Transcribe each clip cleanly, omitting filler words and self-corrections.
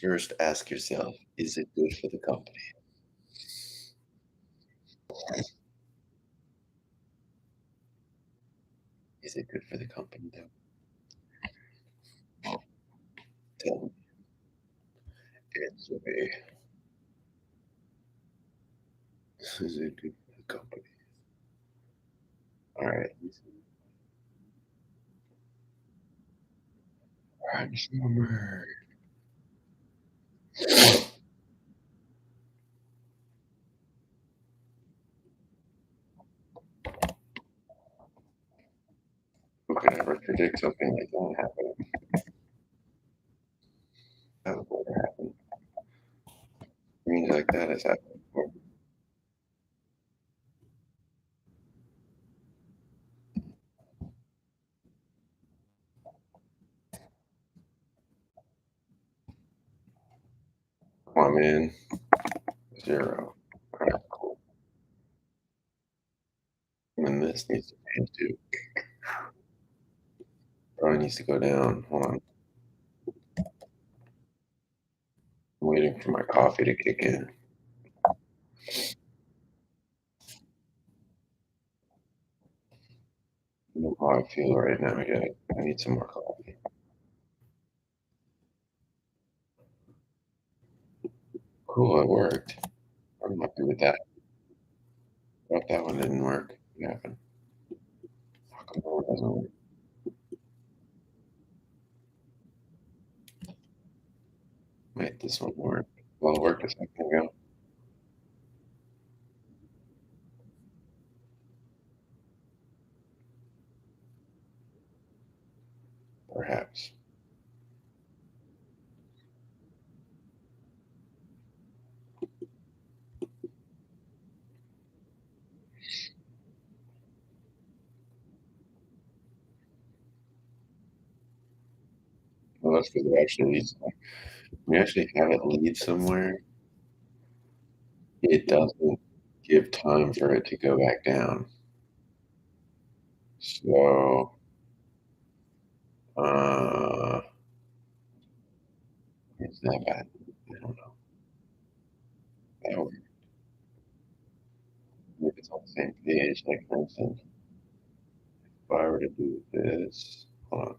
First, ask yourself, is it good for the company? Is it good for the company, though? Tell me. Answer me. Is it good for the company? All right. Transformer. Who could ever predict something like that happening? That would never happen. Things like that has happened before. I'm in 0. All right, cool. And this needs to change too. Probably needs to go down. Hold on. I'm waiting for my coffee to kick in. I know how I feel right now. I need some more coffee. Cool, it worked. I'm happy with that. Thought that one didn't work. What happened? How come that one doesn't work? Wait, this one worked. Well, it worked a second ago. Perhaps. Well, that's because it actually leads. We actually have it lead somewhere. It doesn't give time for it to go back down. So, uh, is that bad? I don't know. That would, if it's on the same page, like for instance, if I were to do this, hold on,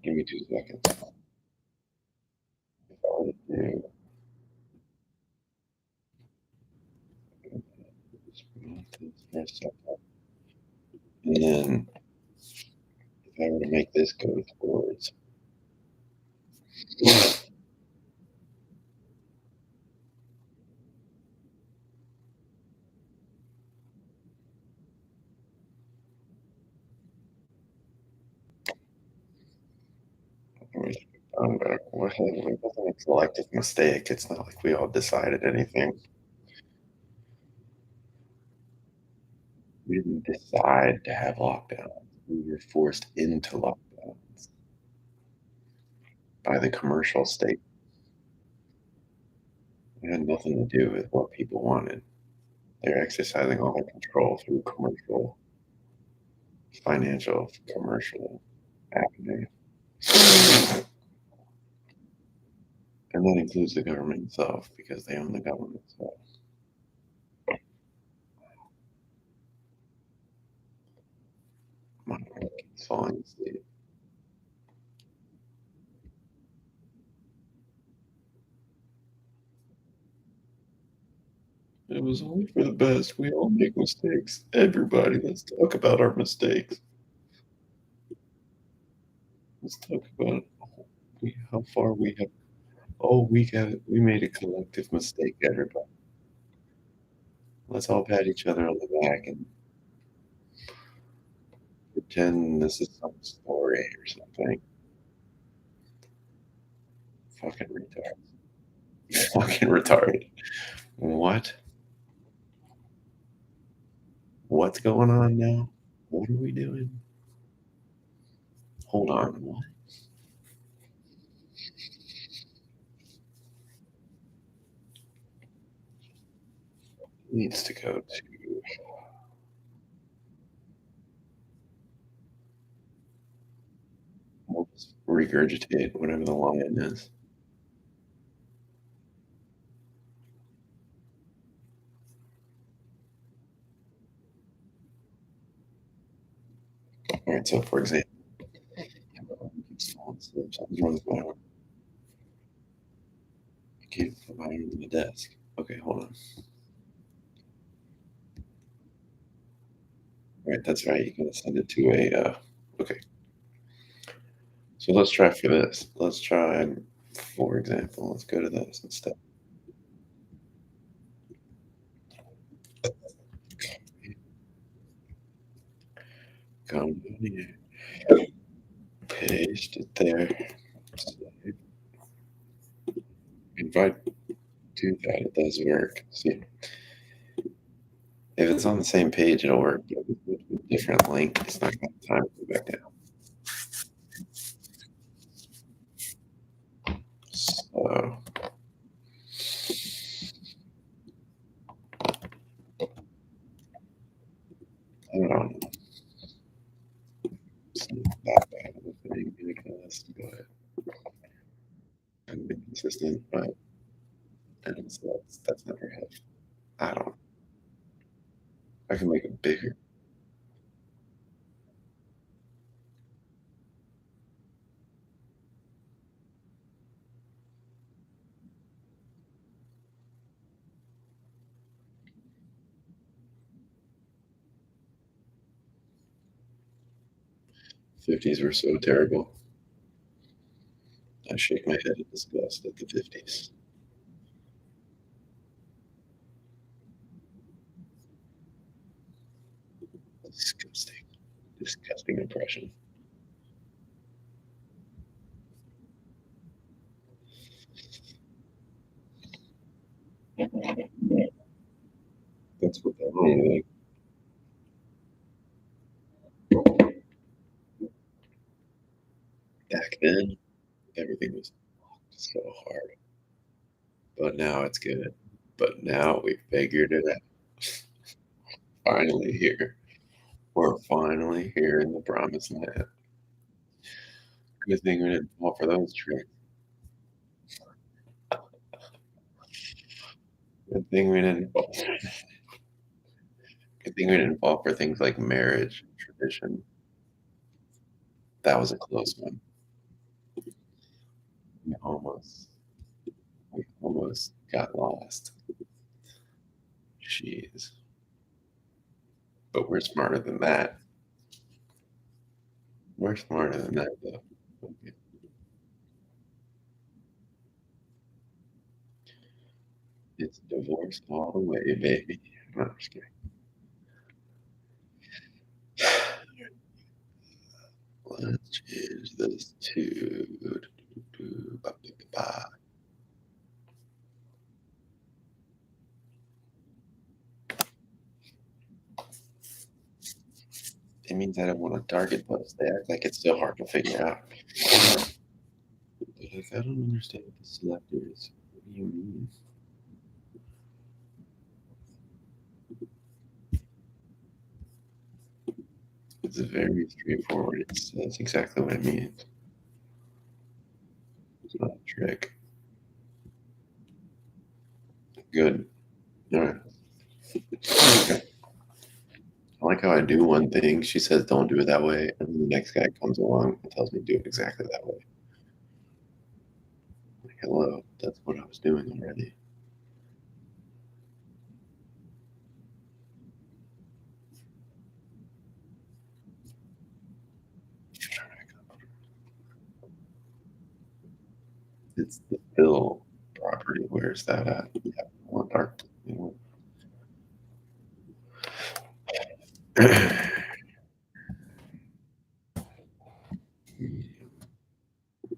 give me 2 seconds. If I were to do this, for a second, and then if I were to make this go towards, let me done better. It wasn't a collective mistake. It's not like we all decided anything. We didn't decide to have lockdowns. We were forced into lockdowns by the commercial state. It had nothing to do with what people wanted. They're exercising all their control through commercial, financial, commercial avenues. And that includes the government itself because they own the government. So my mind keeps falling asleep. It was only for the best. We all make mistakes. Everybody, let's talk about our mistakes. Let's talk about how far we have. Oh, we made a collective mistake, everybody. Let's all pat each other on the back and pretend this is some story or something. Fucking retarded. Fucking retarded. What? What's going on now? What are we doing? Hold on. What needs to go to Just regurgitate whatever the line is. All right, so for example, yeah, my arm keeps falling asleep. Something's wrong with my arm. I can't put my arm on the desk. Okay, hold on. All right, that's right. You gotta send it to a. Okay, so let's try for this. Let's try, for example, let's go to this instead. Come down here, paste it there. Save. If I do that, it does work. See, if it's on the same page, it'll work. But if it's a different link, it's not gonna have time to go back down. So I don't know. It's not that bad of a thing because, but I've been consistent, but and so that's never helped. I don't. I can make it bigger. 50s were so terrible. I shake my head in disgust at the 50s. Disgusting. Disgusting impression. That's what that means. Back then, everything was so hard, but now it's good. But now we figured it out. Finally here. We're finally here in the promised land. Good thing we didn't fall for those tricks. Good thing we didn't fall. Good thing we didn't fall for things like marriage, tradition. That was a close one. We almost, we almost got lost. Jeez. But we're smarter than that. We're smarter than that, though. Okay. It's divorce all the way, baby. No, I'm just kidding. Let's change this to. Ba, ba, ba, ba. It means I don't want to target post. They act like it's so hard to figure out. Like, I don't understand what the selector is. What do you mean? It's very straightforward. It says exactly what it means. It's not a trick. Good. All right. I like how I do one thing. She says, don't do it that way. And then the next guy comes along and tells me to do it exactly that way. Like, hello, that's what I was doing already. It's the fill property. Where's that at? Yeah, I want dark.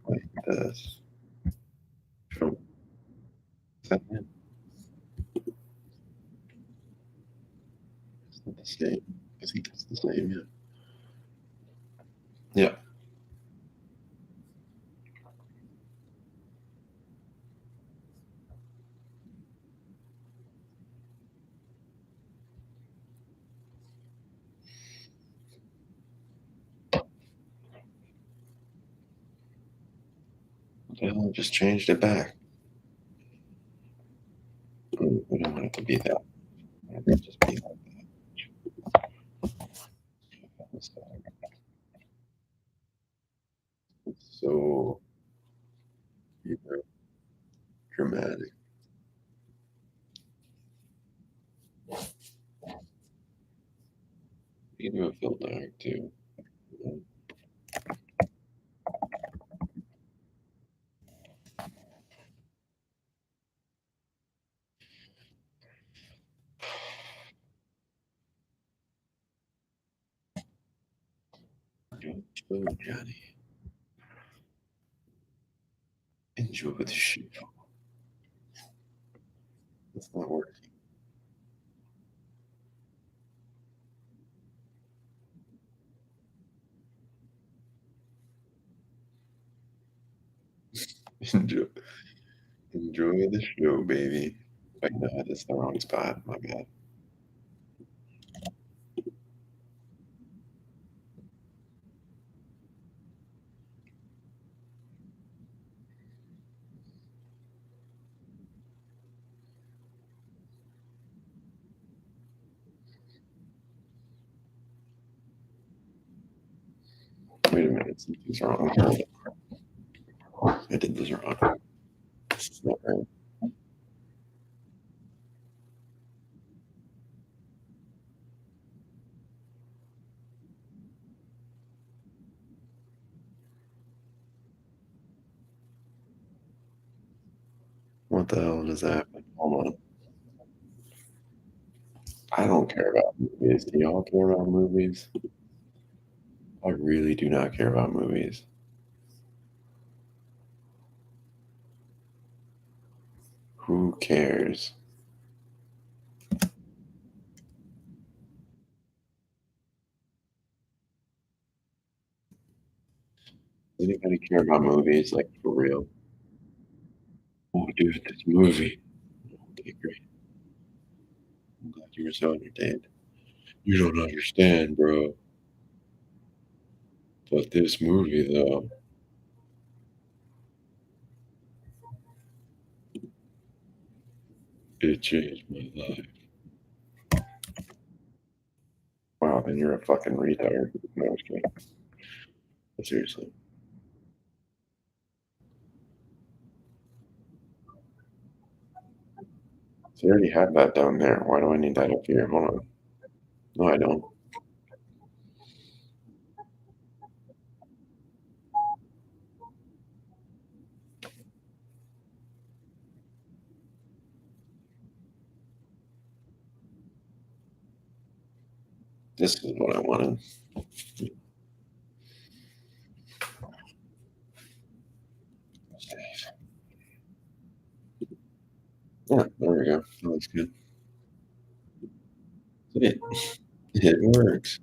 Like this. Is that it? It's not the same. I think it's the same, yeah. Yeah. Well, I just changed it back. We don't want it to be that. It'll just be like that. It's so, you know, dramatic. You do feel dark too. You know? Oh, Johnny, enjoy the show. It's not working. Enjoy, enjoy the show, baby. Wait, no, that's the wrong spot. My bad. Wait a minute, something's wrong. I did this wrong. This is not right. What the hell does that happen? Hold on. I don't care about movies. Do y'all care about movies? I really do not care about movies. Who cares? Does anybody care about movies? Like, for real? Oh, dude, this movie. Okay, great. I'm glad you were so entertained. You don't understand, bro. But this movie, though, it changed my life. Wow, then you're a fucking retard. No, I'm just kidding. But seriously. So I already had that down there. Why do I need that up here? Hold on. No, I don't. This is what I wanted. Yeah, there we go. That looks good. It, it works.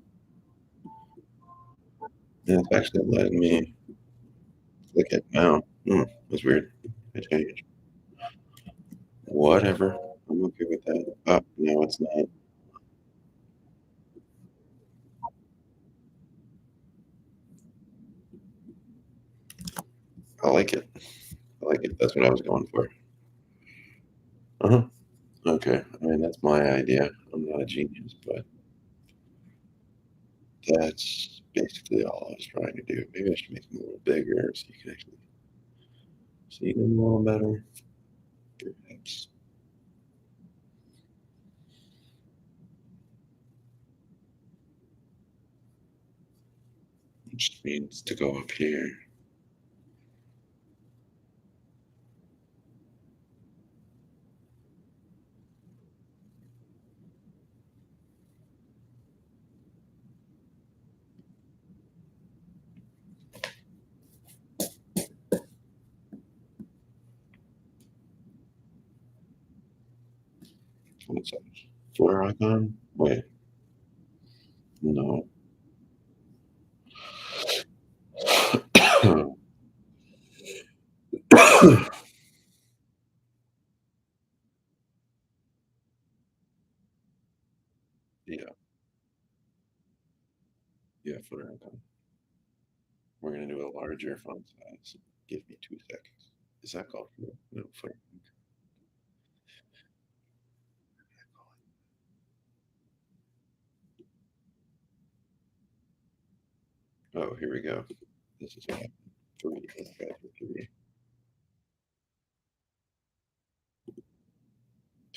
And it's actually letting me click it now. That's weird. I changed. Whatever. I'm okay with that. Oh, no, it's not. I like it. I like it. That's what I was going for. Uh-huh. Okay. I mean, that's my idea. I'm not a genius, but that's basically all I was trying to do. Maybe I should make them a little bigger so you can actually see them a little better. Perhaps. Which means to go up here. What's that? Flare icon? Wait, no. Yeah, yeah, flare icon. We're gonna do a larger font size. Give me 2 seconds. Is that called no foot? Oh, here we go. This is what happened. Three. Let's go for three.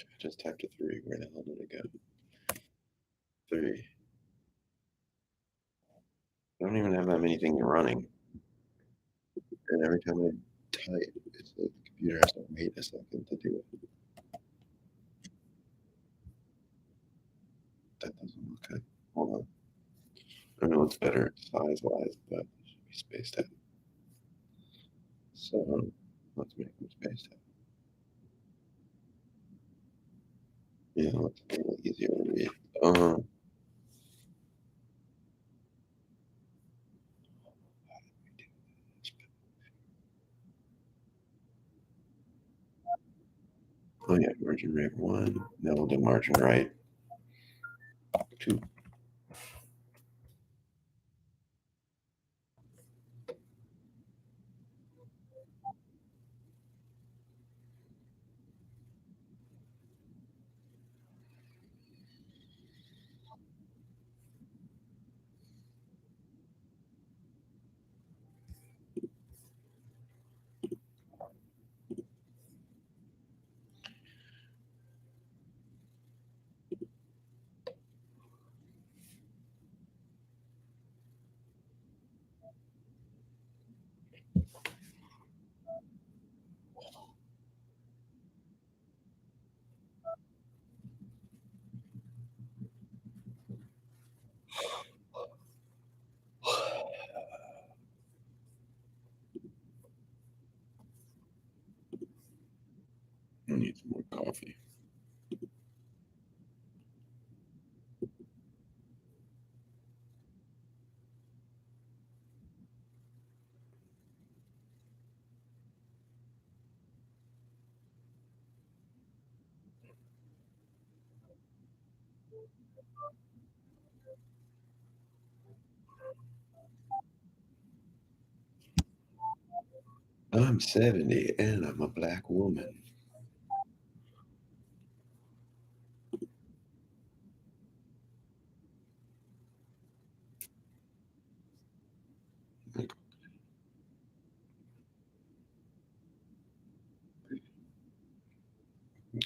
I just typed a three. Where the hell did it go? Three. I don't even have that many things running. And every time I type, it's like the computer has to wait a second to do it. That doesn't look good. Hold on. I know it's better size wise, but it should be spaced out. So let's make them spaced out. Yeah, let's make it easier to read. Um, oh yeah, margin right one. Now we'll do margin right two. I need some more coffee. I'm 70 and I'm a black woman. Like,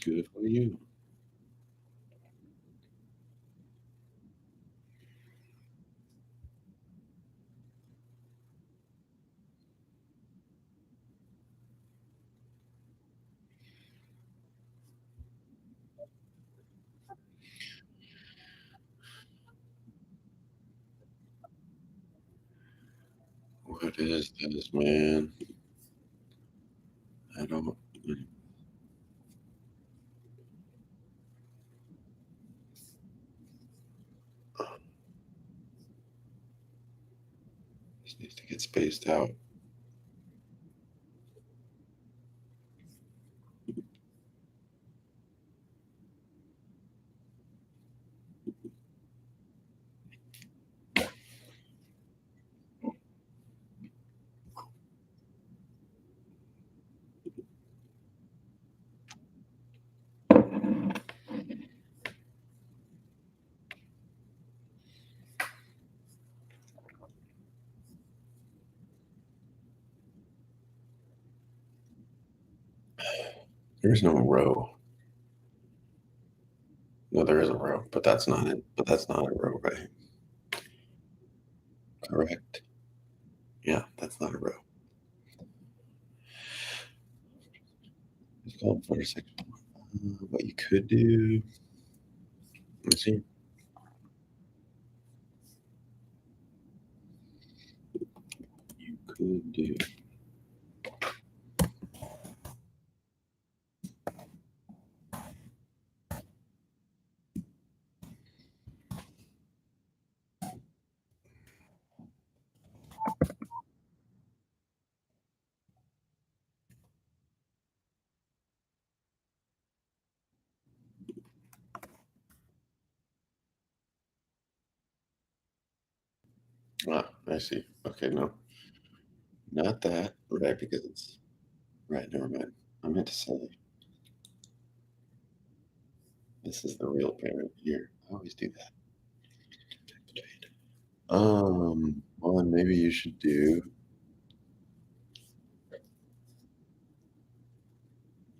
good for you. What is this, man? I don't. This needs to get spaced out. There's no row. No, there is a row, but that's not it. But that's not a row, right? Correct. Yeah, that's not a row. It's called for section. What you could do. Let's see. You could do. Ah, I see. Okay, no. Not that, right? Because it's right. Never mind. I meant to say this is the real parent here. I always do that. Well, then maybe you should do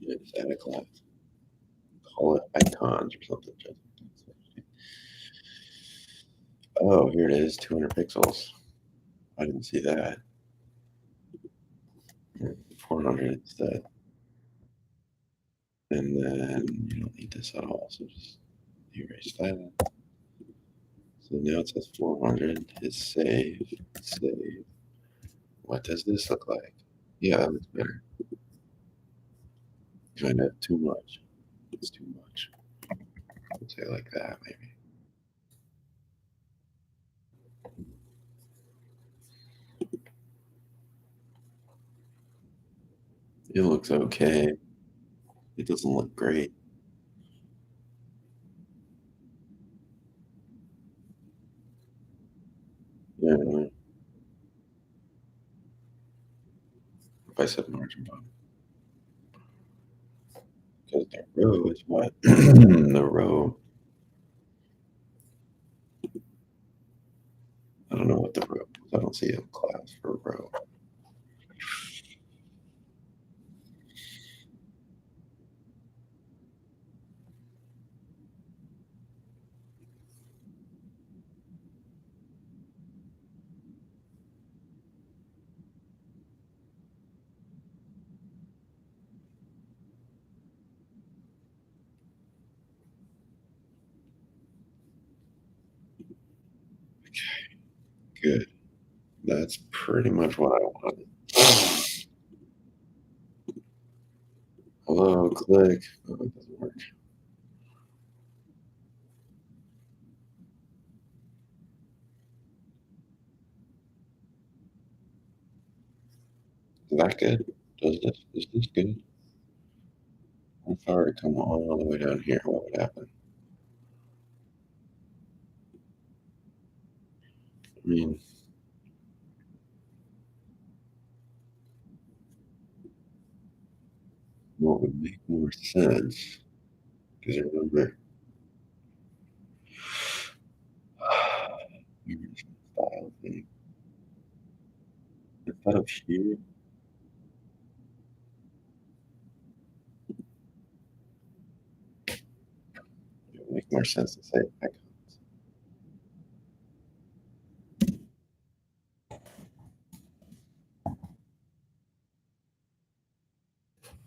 just add a class. Call it icons or something. Oh, here it is, 200 pixels. I didn't see that. 400 instead. And then you don't need this at all, so just erase that. So now it says 400. Hit save. Save. What does this look like? Yeah, that looks better. Kind of too much. It's too much. Let's say like that, maybe. It looks okay. It doesn't look great. Yeah, if I said margin bottom, because the row is what the row. I don't know what the row is. I don't see a class for row. Good. That's pretty much what I wanted. Hello, click. Oh, it doesn't work. Is that good? Does this? Is this good? If I were to come all the way down here, what would happen? I mean, what would make more sense? Because remember, style thing. Instead of here, it would make more sense to say icons.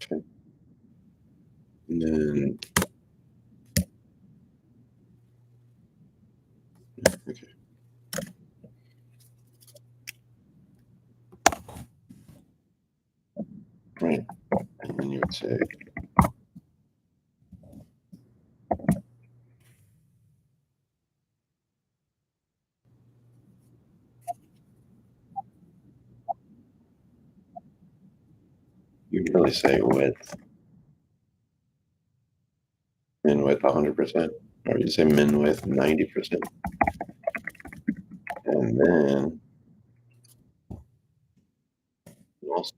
Okay. And then, okay, right. And then you would say, you'd really say width, min width 100%, or you say min width 90%. And then, also,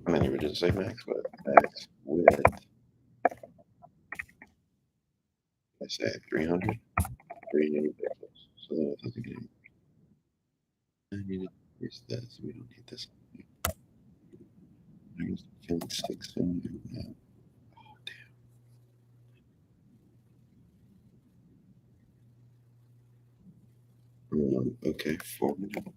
and then you would just say max width, I say 300, 380 pixels. So then it doesn't get any. I need to increase this. We don't need this. I guess feeling 6 in there now. Okay, 400.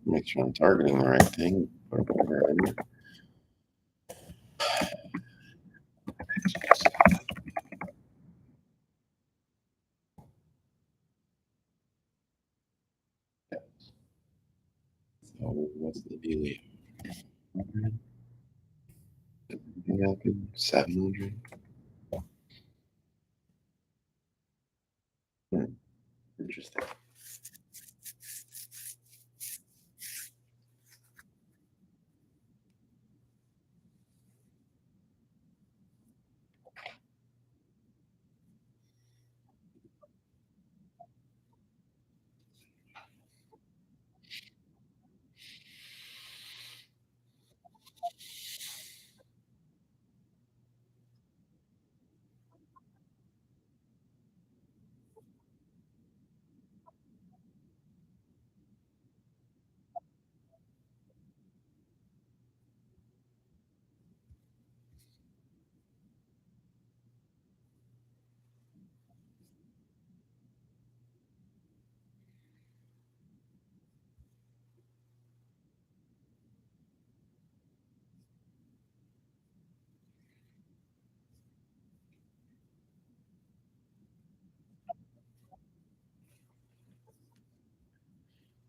Make sure I'm targeting the right thing. Or whatever I need. thinking 700. Hmm, interesting.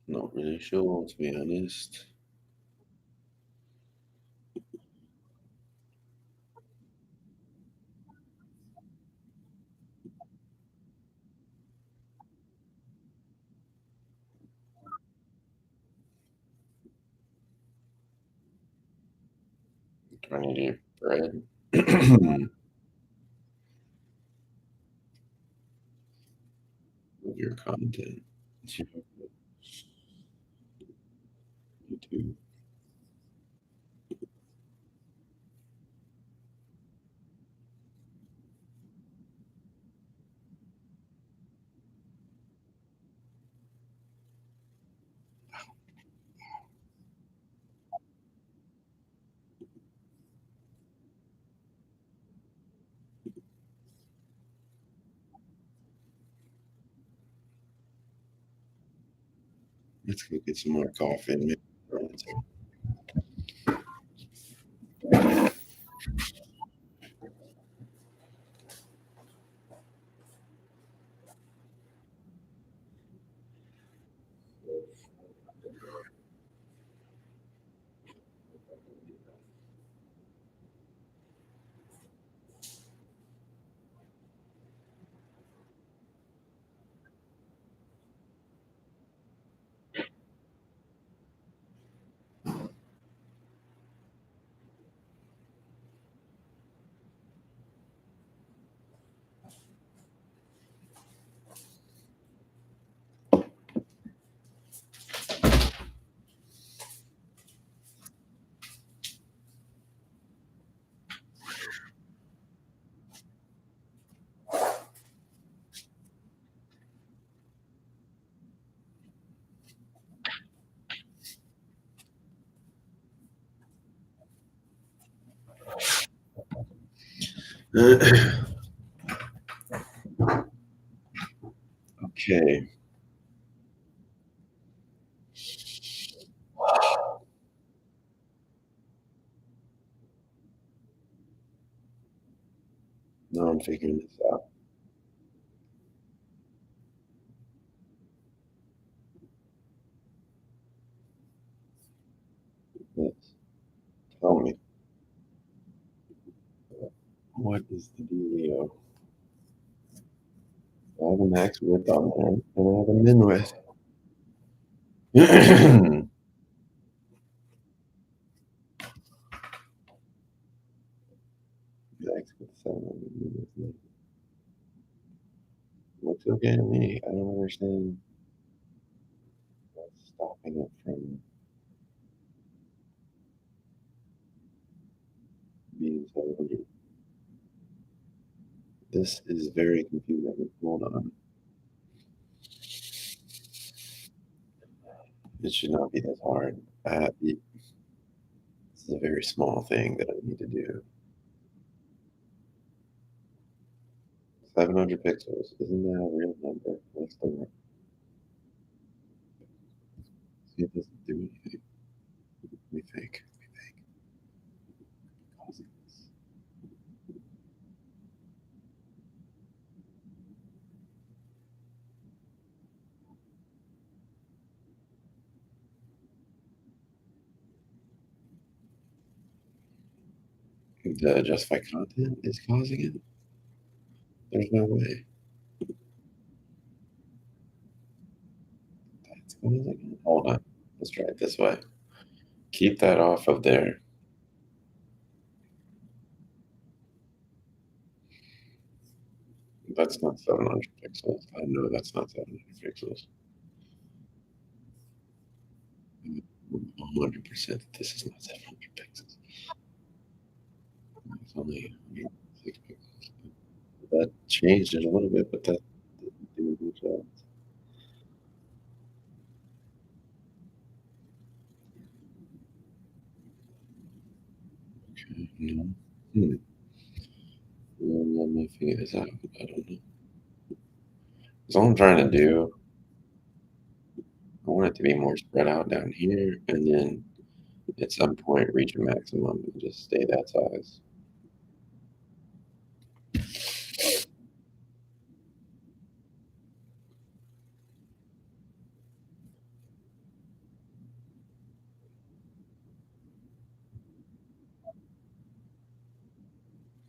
Not really sure, to be honest. Do I need to eat bread? With your content. YouTube. Let's go get some more coffee and maybe. Okay. Now I'm figuring this out. Yes. Tell me, what is the dealio? I have a max width on there, and I have a min width. Max width 700, min width 9. Looks okay to me. I don't understand what's stopping it from being 700. This is very confusing. Hold on. It should not be this hard. This is a very small thing that I need to do. 700 pixels. Isn't that a real number? What's the word? See, it doesn't do anything. Let me think. Causing this. The justified content is causing it? There's no way that's causing it. Hold on. Let's try it this way. Keep that off of there. That's not 700 pixels. I know that's not 700 pixels. 100% this is not 700 pixels. It's only 106 pixels. That changed it a little bit, but that didn't do a good job. Okay, no. Hmm. Let me figure this out. I don't know. 'Cause all I'm trying to do, I want it to be more spread out down here, and then at some point reach a maximum and just stay that size.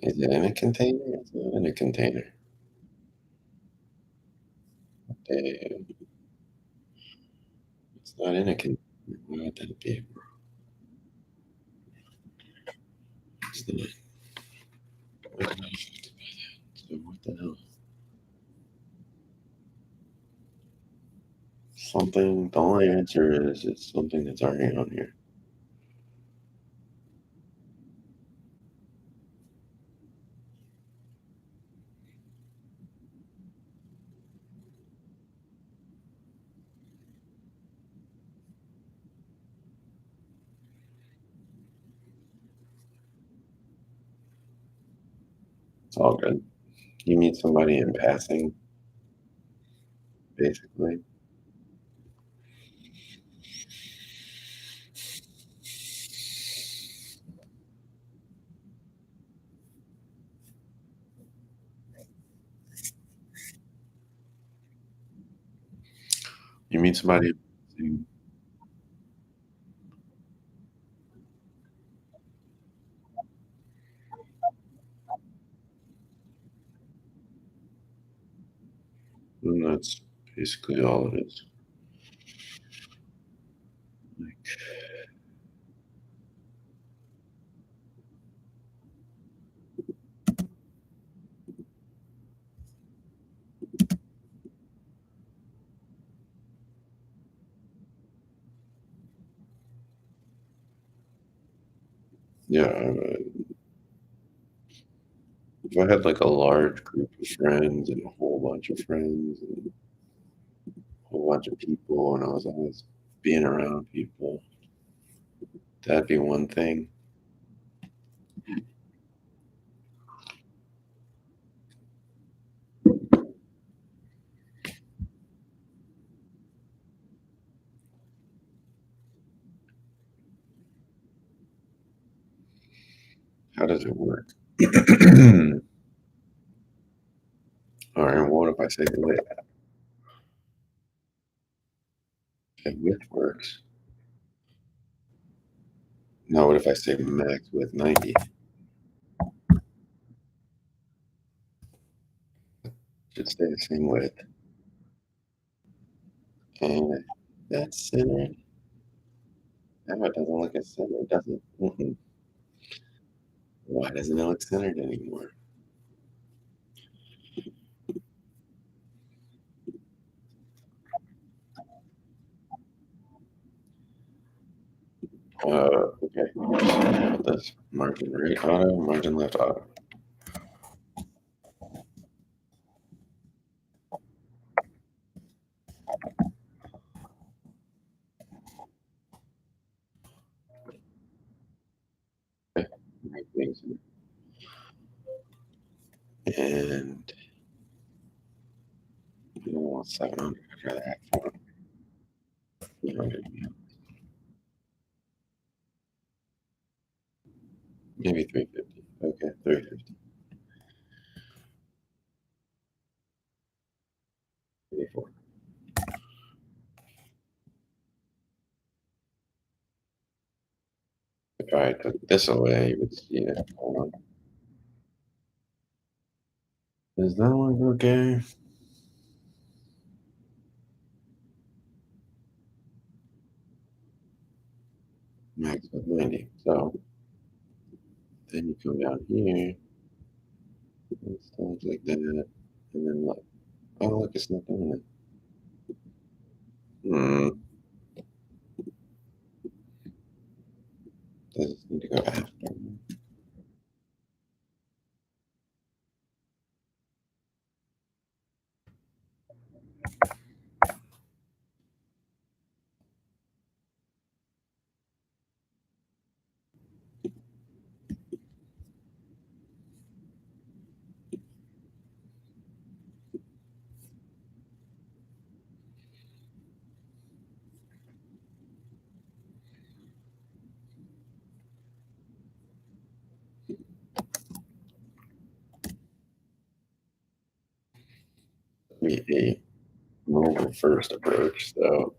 Is it in a container? It's not in a container. Damn, it's not in a container. Why would that be? It's not. Why am I affected by that? So what the hell? Something. The only answer is it's something that's already on here. It's all good. You meet somebody in passing, basically. You meet somebody, in and that's basically all it is. Like, yeah, if I had like a large group of friends and a whole bunch of friends and a whole bunch of people, and I was always being around people, that'd be one thing. How does it work? All right, what if I say width? Okay, width works. Now, what if I say max width 90? Should stay the same width. And that's centered. Now it doesn't look as centered, does it? Mm-mm. Why doesn't it look centered anymore? Okay. Put this margin right auto, margin left auto. Okay. Make things and you don't want 700. I'd rather have 400. Maybe 350. Okay, 350. 84. If I took this away, you would see it. Hold on. Does that look okay? Max of 90. So then you come down here, and stuff like that, and then look. Oh, look, it's not doing it. Hmm. Does it need to go after? Be a mobile first approach. So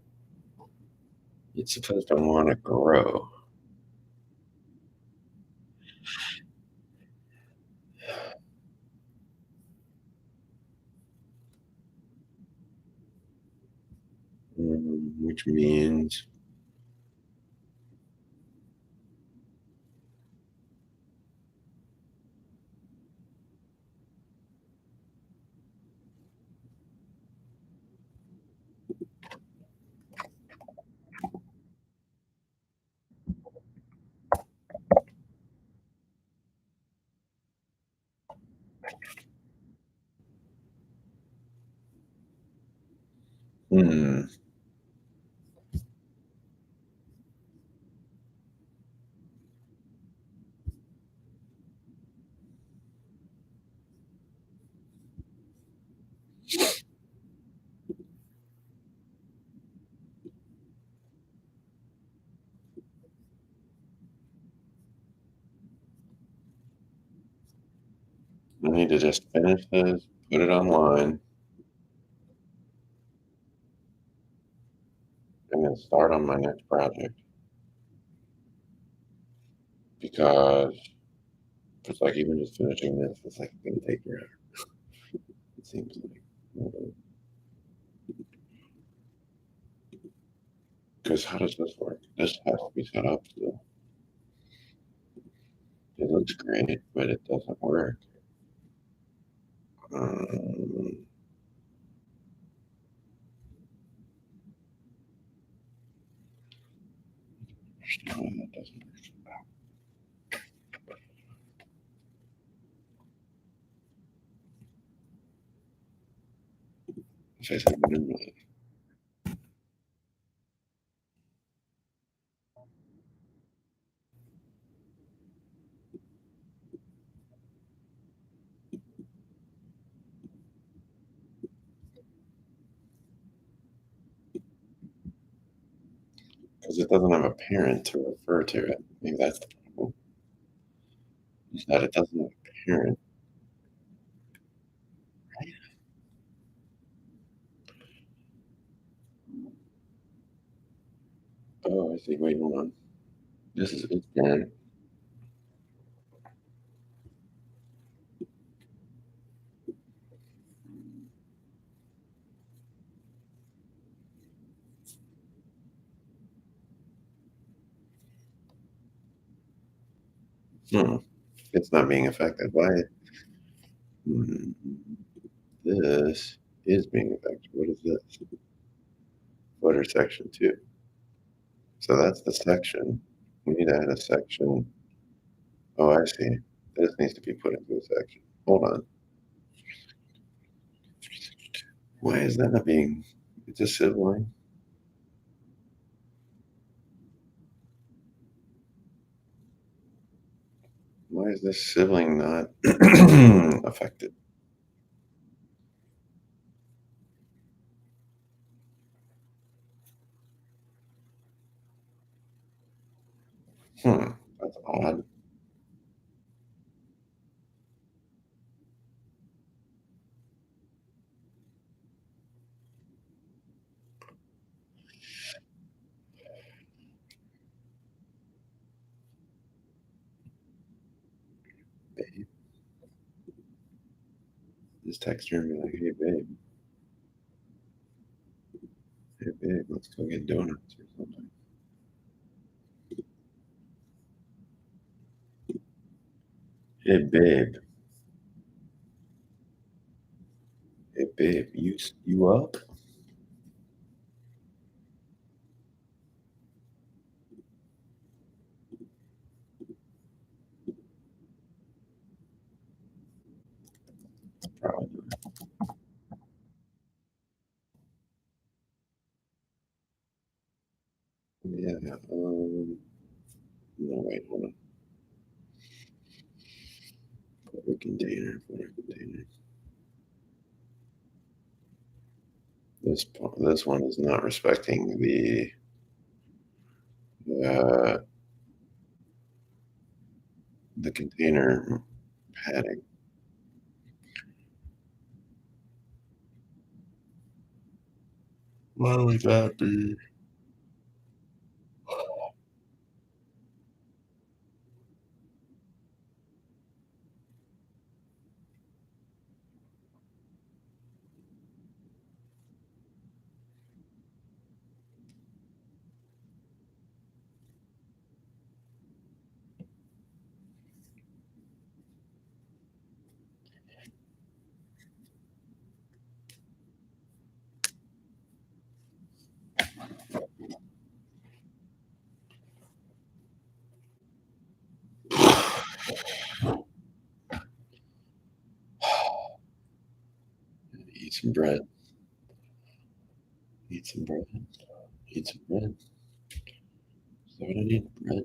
it's supposed to want to grow. Which means hmm, I need to just finish this, put it online, and then start on my next project because it's like even just finishing this, it's like going to take forever. It seems like. Because how does this work? This has to be set up still. It looks great, but it doesn't work. Um, no, that doesn't work. If I said minimally, because it doesn't have a parent to refer to it. Maybe that's the problem. Is that it doesn't have a parent. Oh, I see. Wait, hold on. This is its parent. Hmm. It's not being affected by it. Hmm. This is being affected. What is this? Footer section 2. So that's the section. We need to add a section. Oh, I see. This needs to be put into a section. Hold on. Why is that not being? It's a sibling. Why is this sibling not affected? Hmm. That's odd. just text her and be like, hey babe, let's go get donuts or something. Hey babe, you up? Probably. Yeah. No, wait, hold on. Photo container. This one is not respecting uh, the container padding. Why would that be? Eat some bread. Eat some bread. Eat some bread. Is that what I need? Bread.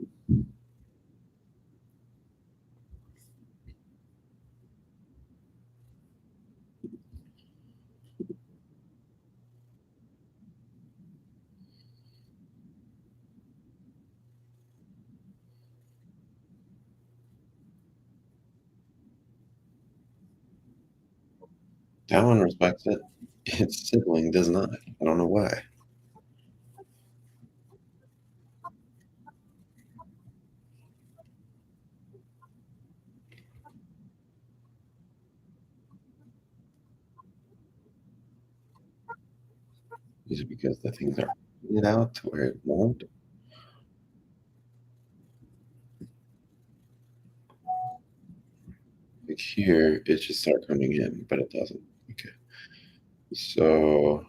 That one respects it. Its sibling does not. I don't know why. Is it because the things are it out to where it won't? Like here, it should start coming in, but it doesn't. Okay. So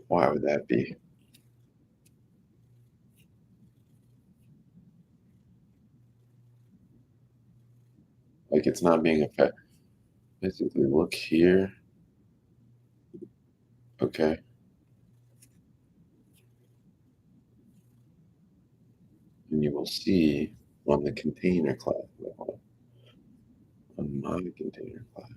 why would that be? Like it's not being affected. Basically, look here. Okay. And you will see on the container class, on my container class,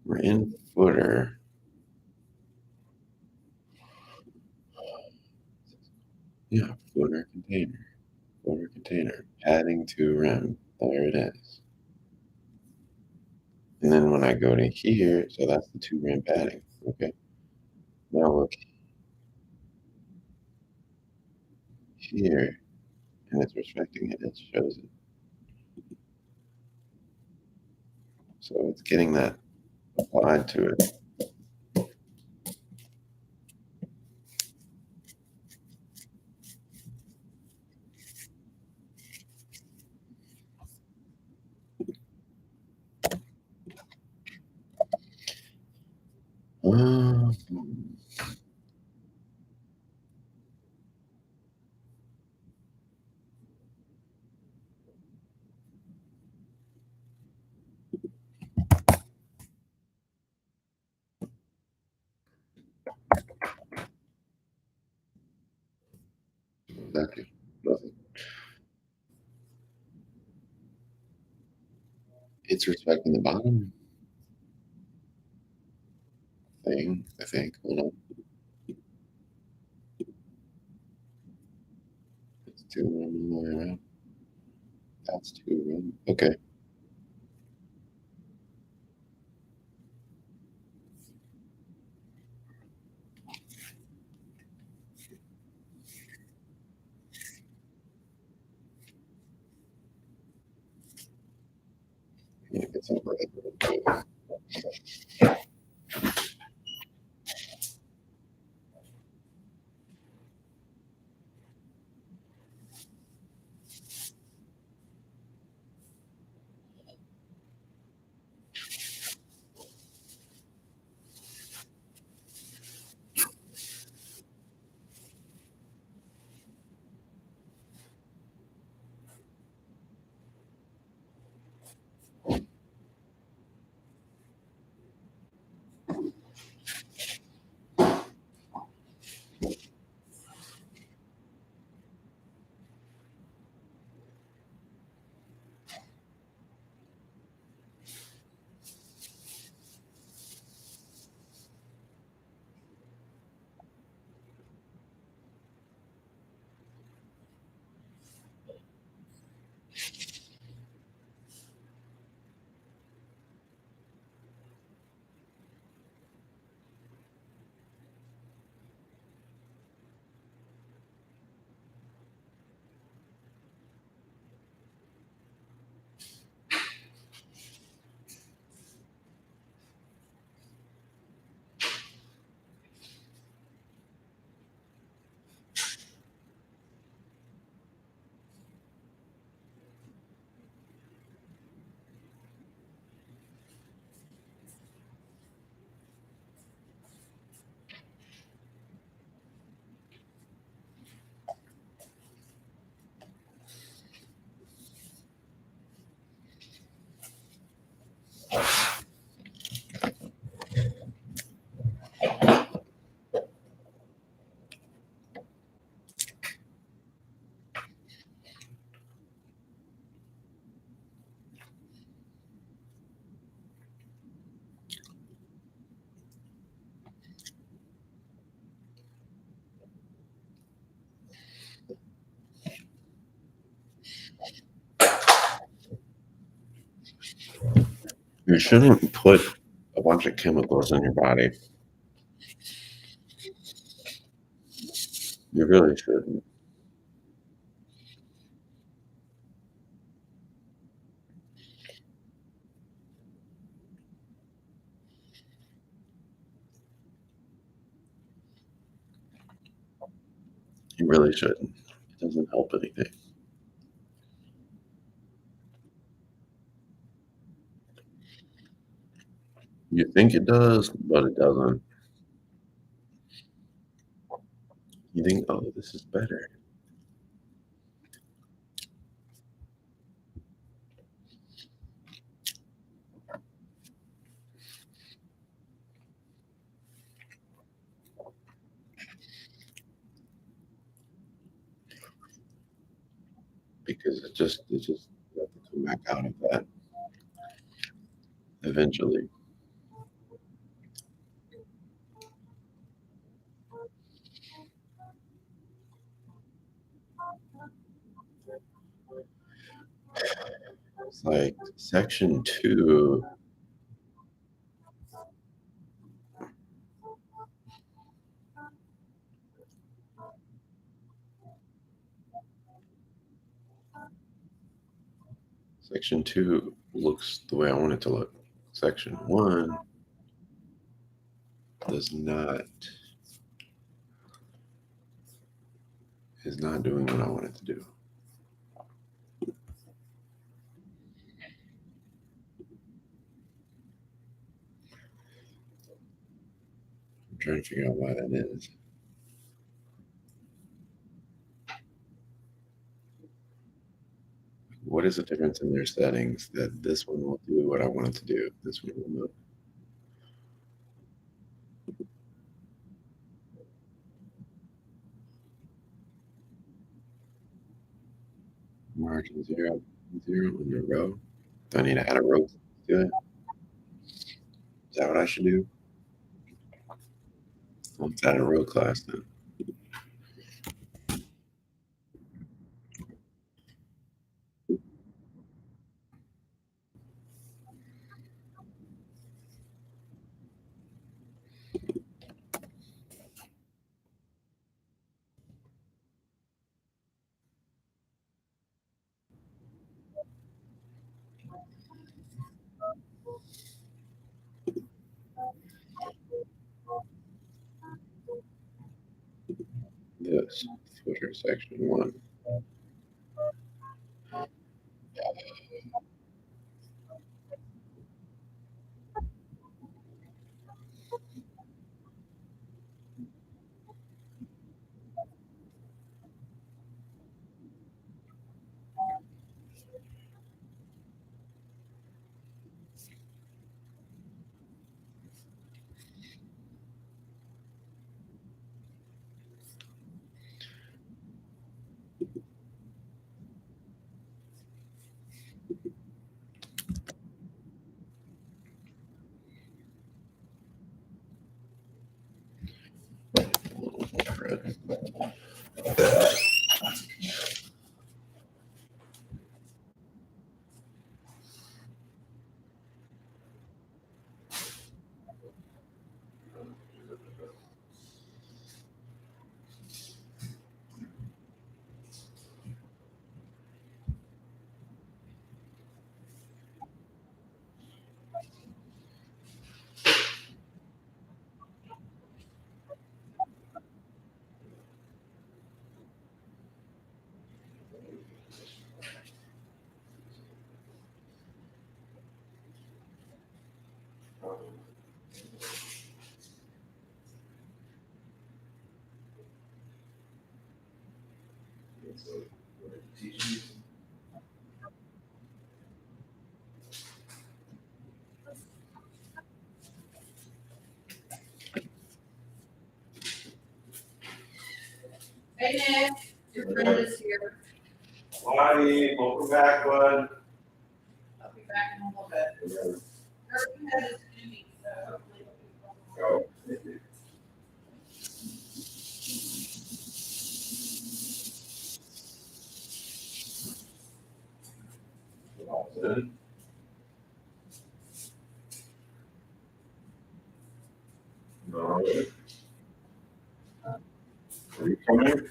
we're in footer. Yeah, footer container, padding to rim. There it is. And then when I go to here, so that's the two rim padding. Okay. Now look here, and it's respecting it. It shows it. So it's getting that applied to it. Um, exactly. Nothing. It's respecting the bottom thing, I think. Hold on. It's two rim all the way around. That's two rim. Okay. You shouldn't put a bunch of chemicals in your body. You really shouldn't. You really shouldn't. It doesn't help anything. You think it does, but it doesn't. You think, "Oh, this is better." Because it just you have to come back out of that eventually. It's like section 2 looks the way I want it to look. Section 1 does not is not doing what I want it to do. I'm trying to figure out why that is. What is the difference in their settings that this one will do what I want it to do? This one will not. Margin 0, 0 in a row. Do I need to add a row to it? Is that what I should do? Let's add a row class then. this. Footer section 1. Red. Hey Nick, your friend is here. Lottie, welcome back, bud. I'll be back in a little bit. Kirby has his duty, so hopefully he'll be home. Oh. All good. All right. Are you coming?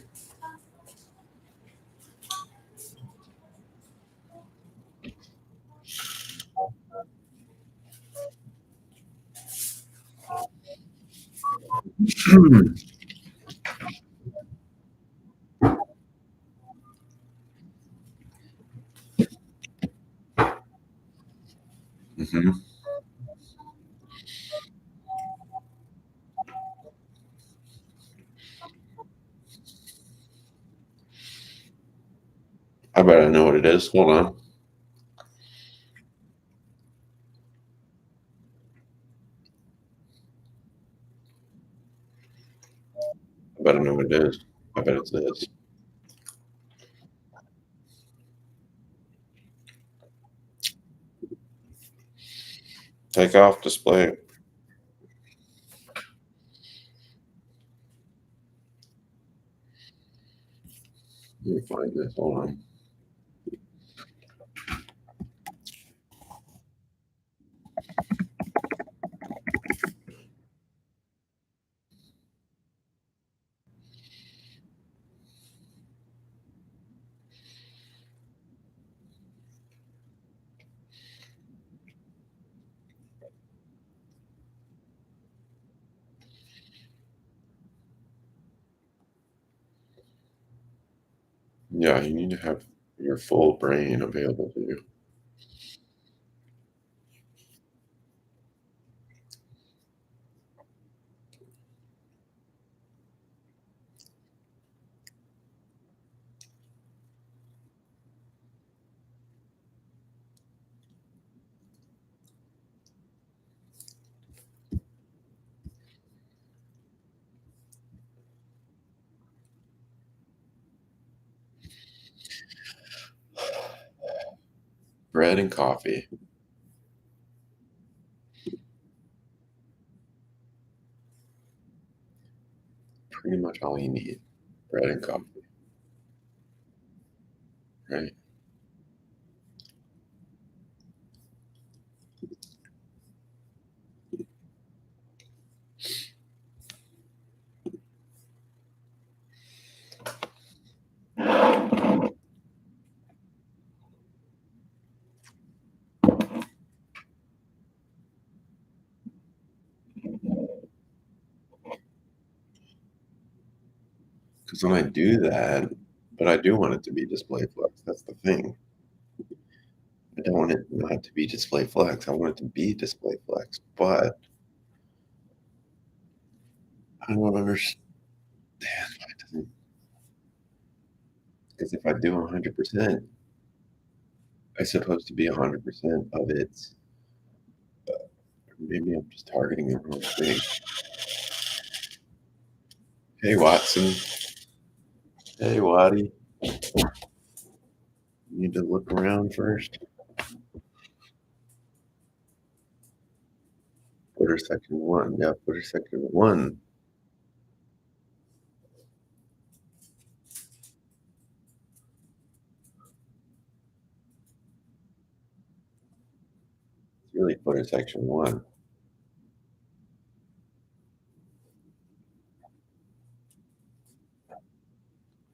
Mm-hmm. I bet I know what it is. Hold on. I bet I know what it is. I bet it's this. Take off display. Let me find this. Hold on. Yeah, you need to have your full brain available to you. Bread and coffee. Pretty much all you need. Bread and coffee. Right? Because when I do that, but I do want it to be display flex. That's the thing. I don't want it not to be display flex. I want it to be display flex, but I don't understand why it doesn't. Because if I do 100%, it's supposed to be 100% of its. Maybe I'm just targeting the wrong thing. Hey, Watson. Hey, Waddy. You need to look around first. Footer section 1. Yeah, footer section 1. It's really footer section 1.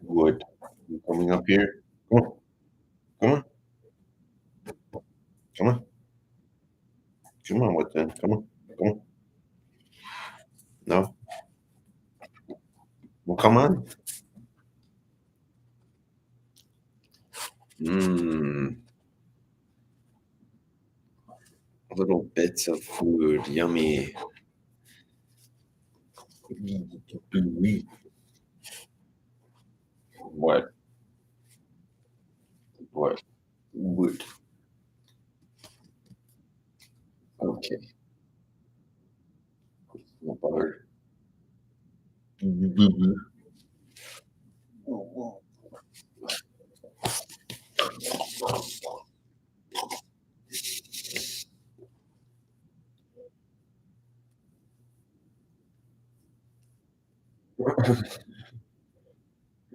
Wood. You coming up here? Come on. Come on. Come on. Come on, what then? Come on. Come on. No? Well, come on. Mmm. Little bits of food. Yummy. What? What? Wood. Okay. No butter. Are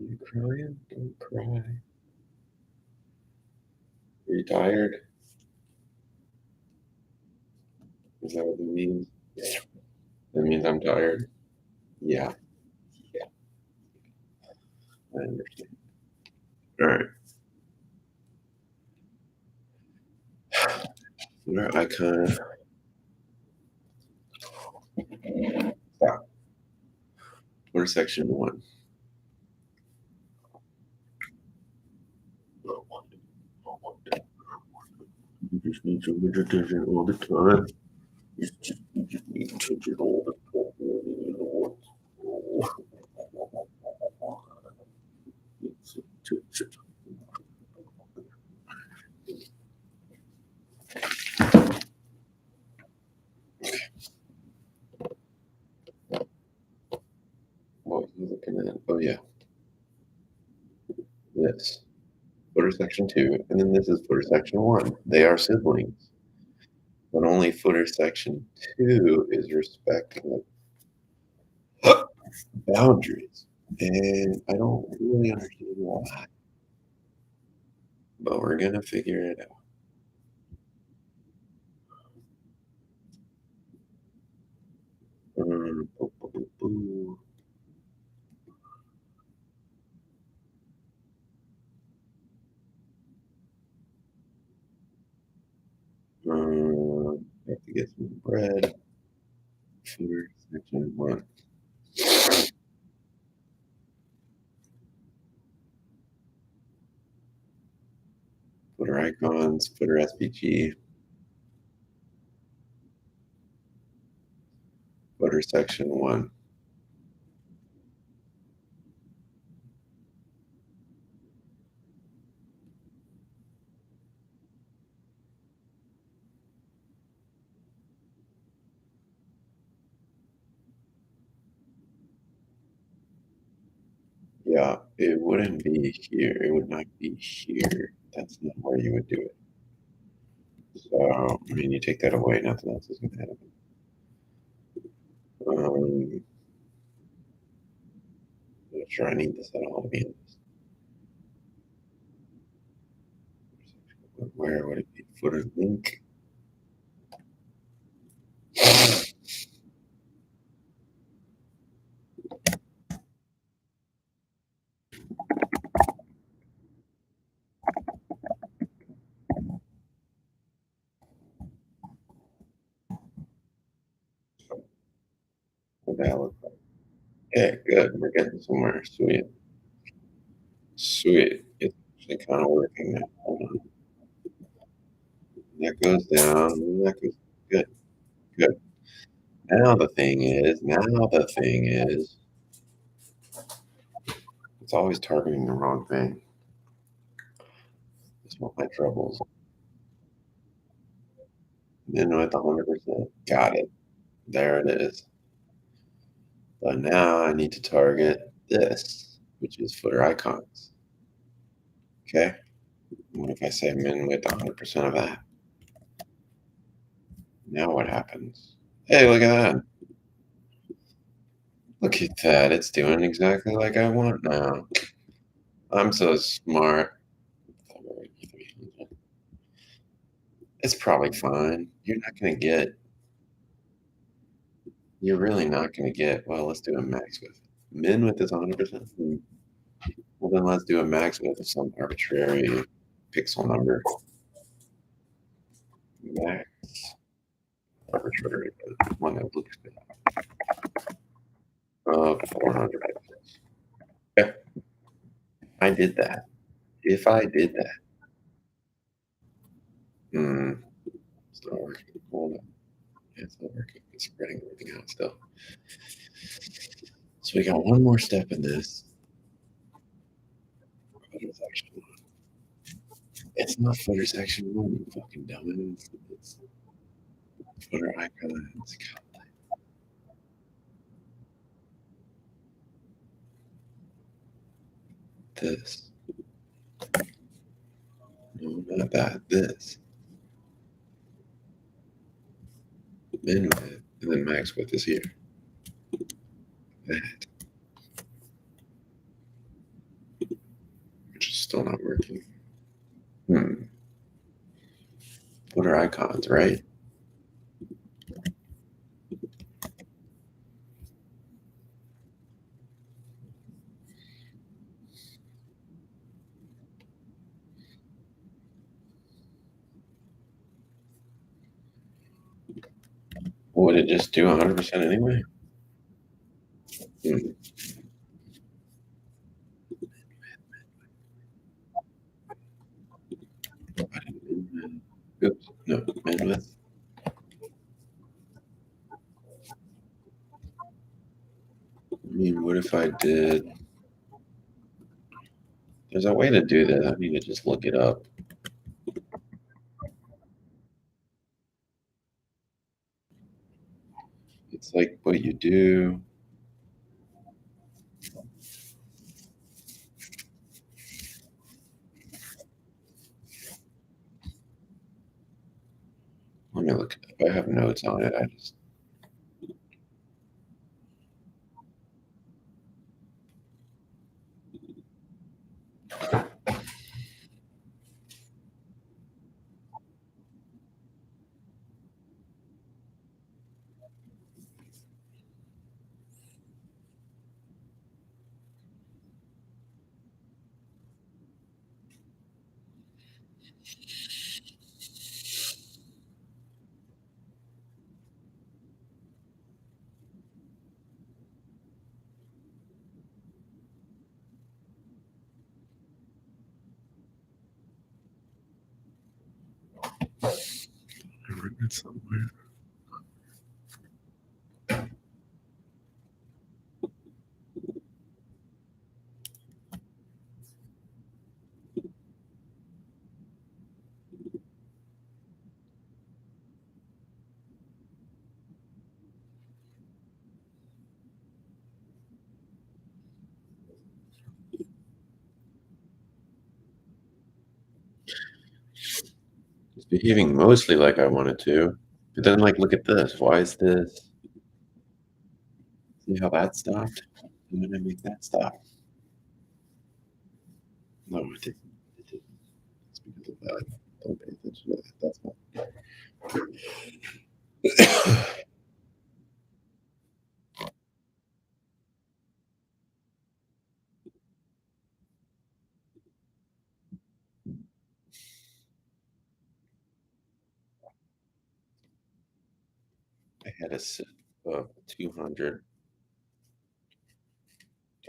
you crying? Don't cry. Are you tired? Is that what it means? That means I'm tired. Yeah, I understand. All right. Where icon? Stop. Or section 1. You just need some attention all the time. You just need attention all the time. What was you looking at? Oh, yeah. This. Footer section 2. And then this is footer section 1. They are siblings. But only footer section 2 is respecting the boundaries. And I don't really understand why. But we're going to figure it out. Boo, boo, boo, boo. Have to get some bread. Footer section 1. Footer icons, footer SVG, footer section 1. Yeah, it wouldn't be here. It would not be here. That's not where you would do it. So, I mean, you take that away, nothing else is going to happen. I'm not sure I need this at all, to be honest. Where would it be? Footer link. What that look like? Yeah, good. We're getting somewhere. Sweet. Sweet. It's actually kind of working now. Hold on. That goes down. And that goes good. Good. Now the thing is, it's always targeting the wrong thing. That's what my troubles. Then with 100%. Got it. There it is. But now I need to target this, which is footer icons. Okay. What if I say min width 100% of that? Now what happens? Hey, look at that. Look at that. It's doing exactly like I want now. I'm so smart. It's probably fine. You're really not going to get, well, let's do a max width. Min width is 100%. Well, then let's do a max width of some arbitrary pixel number. Max arbitrary, but one that looks good. 400 pixels. Yeah, I did that. If I did that, hmm, it's not working. Hold on. Yeah, it's not working. It's spreading everything out still. So we got one more step in this. Footer section one. It's not footer section one, you fucking dumbass. It's footer icons. This. No, not that. This. Min width. And then max width is here. That. Which is still not working. Footer icons, right? Would it just do 100% anyway? Hmm. Oops, no, min width. I mean, what if I did? There's a way to do that. I need to just look it up. It's like what you do. Let me look. If I have notes on it, I just. I wrote it somewhere. It's behaving mostly like I wanted to. But then, like, look at this. Why is this? See how that stopped? I'm gonna make that stop. No, it didn't. It didn't. It's because of that. Don't pay attention to that. That's not. I had a set of 200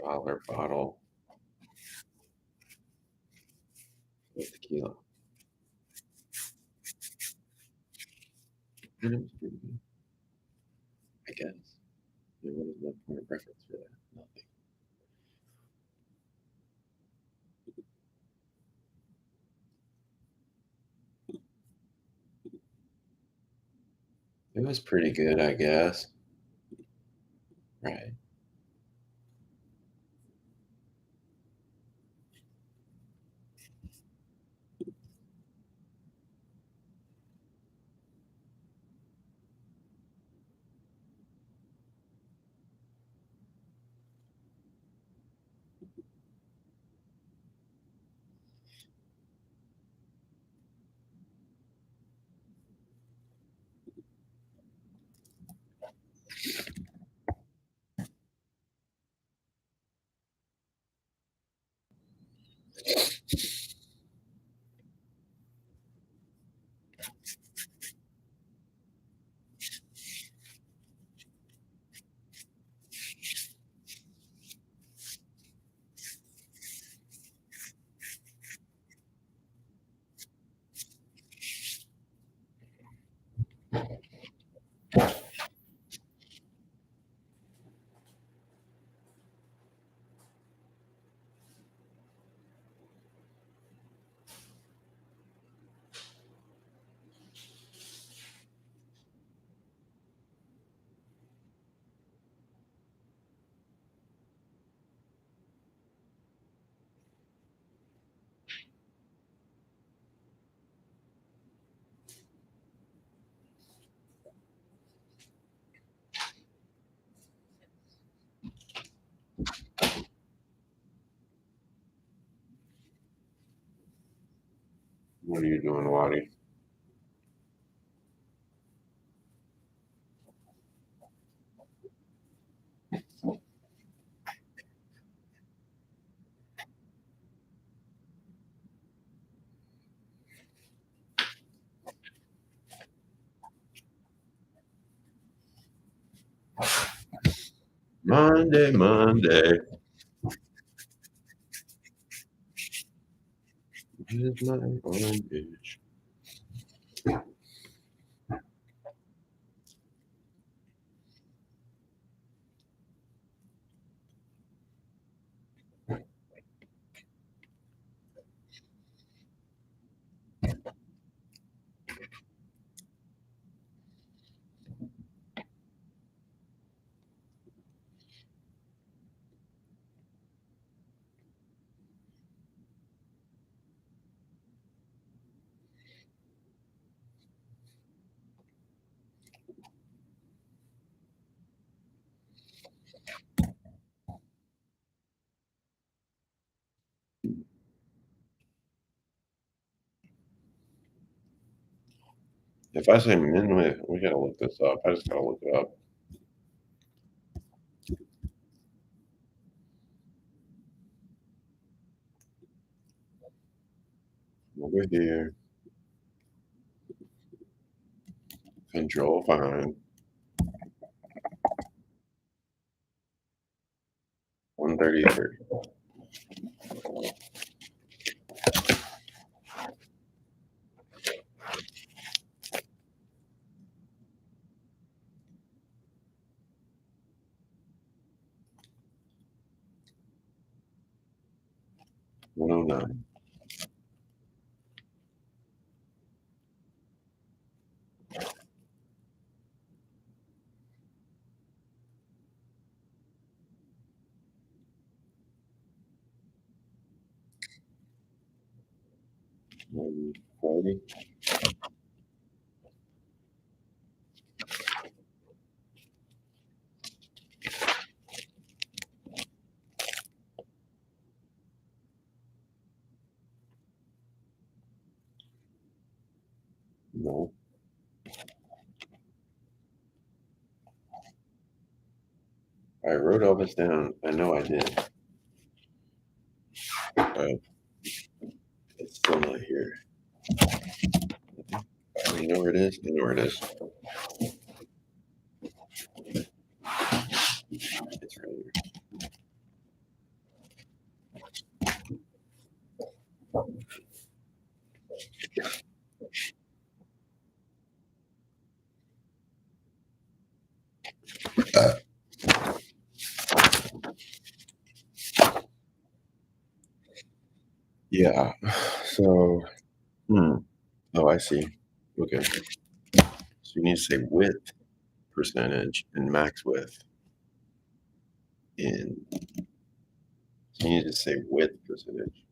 $1 bottle of tequila. And it was pretty good, I guess. What is the point of reference for that? Nothing. It was pretty good, I guess. Right. What are you doing, Waddy? Monday. Here's my own bitch. If I say Minway, we gotta look this up. I just gotta look it up. Over here. Control find. 138. $109. $140. No. I wrote all this down. I know I did. But it's still not here. You know where it is? You know where it is. It's right here. Yeah. So, hmm. Oh, I see. Okay. So you need to say width percentage and max width in. So you need to say width percentage,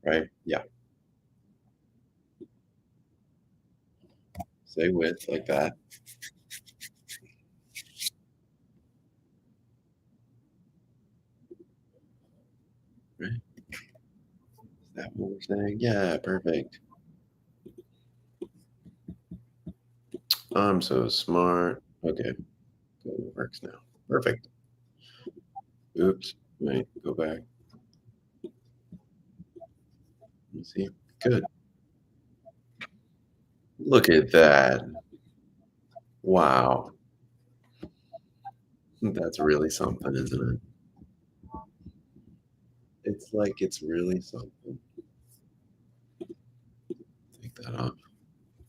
right? Yeah. Say width like that. Right? Is that what we're saying? Yeah, perfect. I'm so smart. Okay. Good. It works now. Perfect. Oops. Wait, go back. Let me see. Good. Look at that. Wow. That's really something, isn't it? It's like it's really something. Take that off.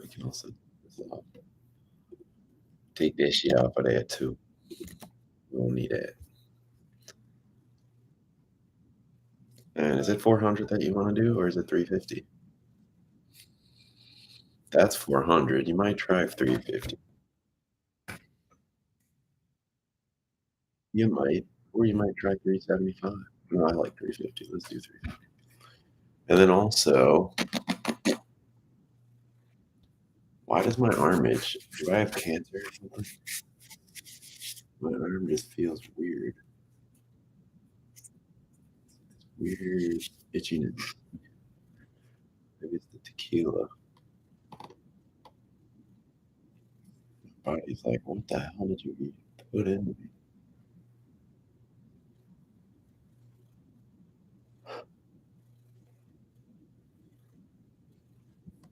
We can also take this off. Take that shit off of there too. We don't need that. And is it 400 that you want to do, or is it 350? That's 400. You might try 350. You might, or you might try 375. No, I like 350. Let's do 350. And then also, why does my arm itch? Do I have cancer or something? My arm just feels weird. Weird itchiness. Maybe it's the tequila. My body's like, what the hell did you eat? Put in me?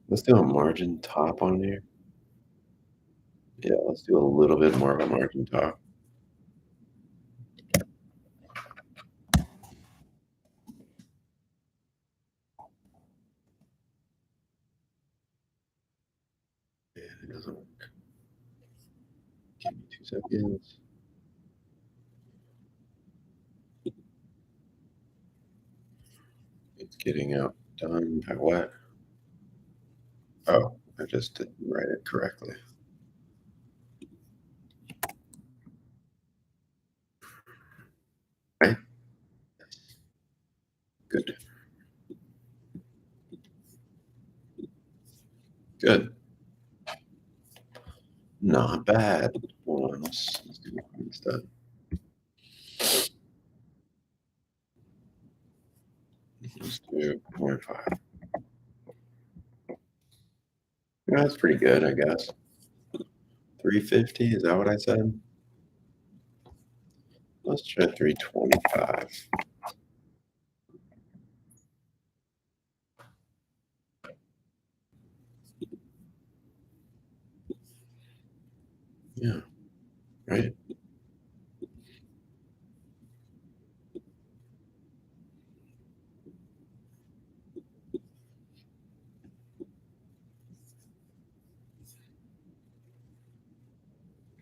Let's do a margin top on here. Yeah, let's do a little bit more of a margin top. And it doesn't work. Give me 2 seconds. It's getting outdone by what? Oh, I just didn't write it correctly. Right? Good. Good. Not bad. Hold on, let's do one instead. Let's do 0.5. Yeah, that's pretty good, I guess. 350, is that what I said? Let's try 325. Yeah, right?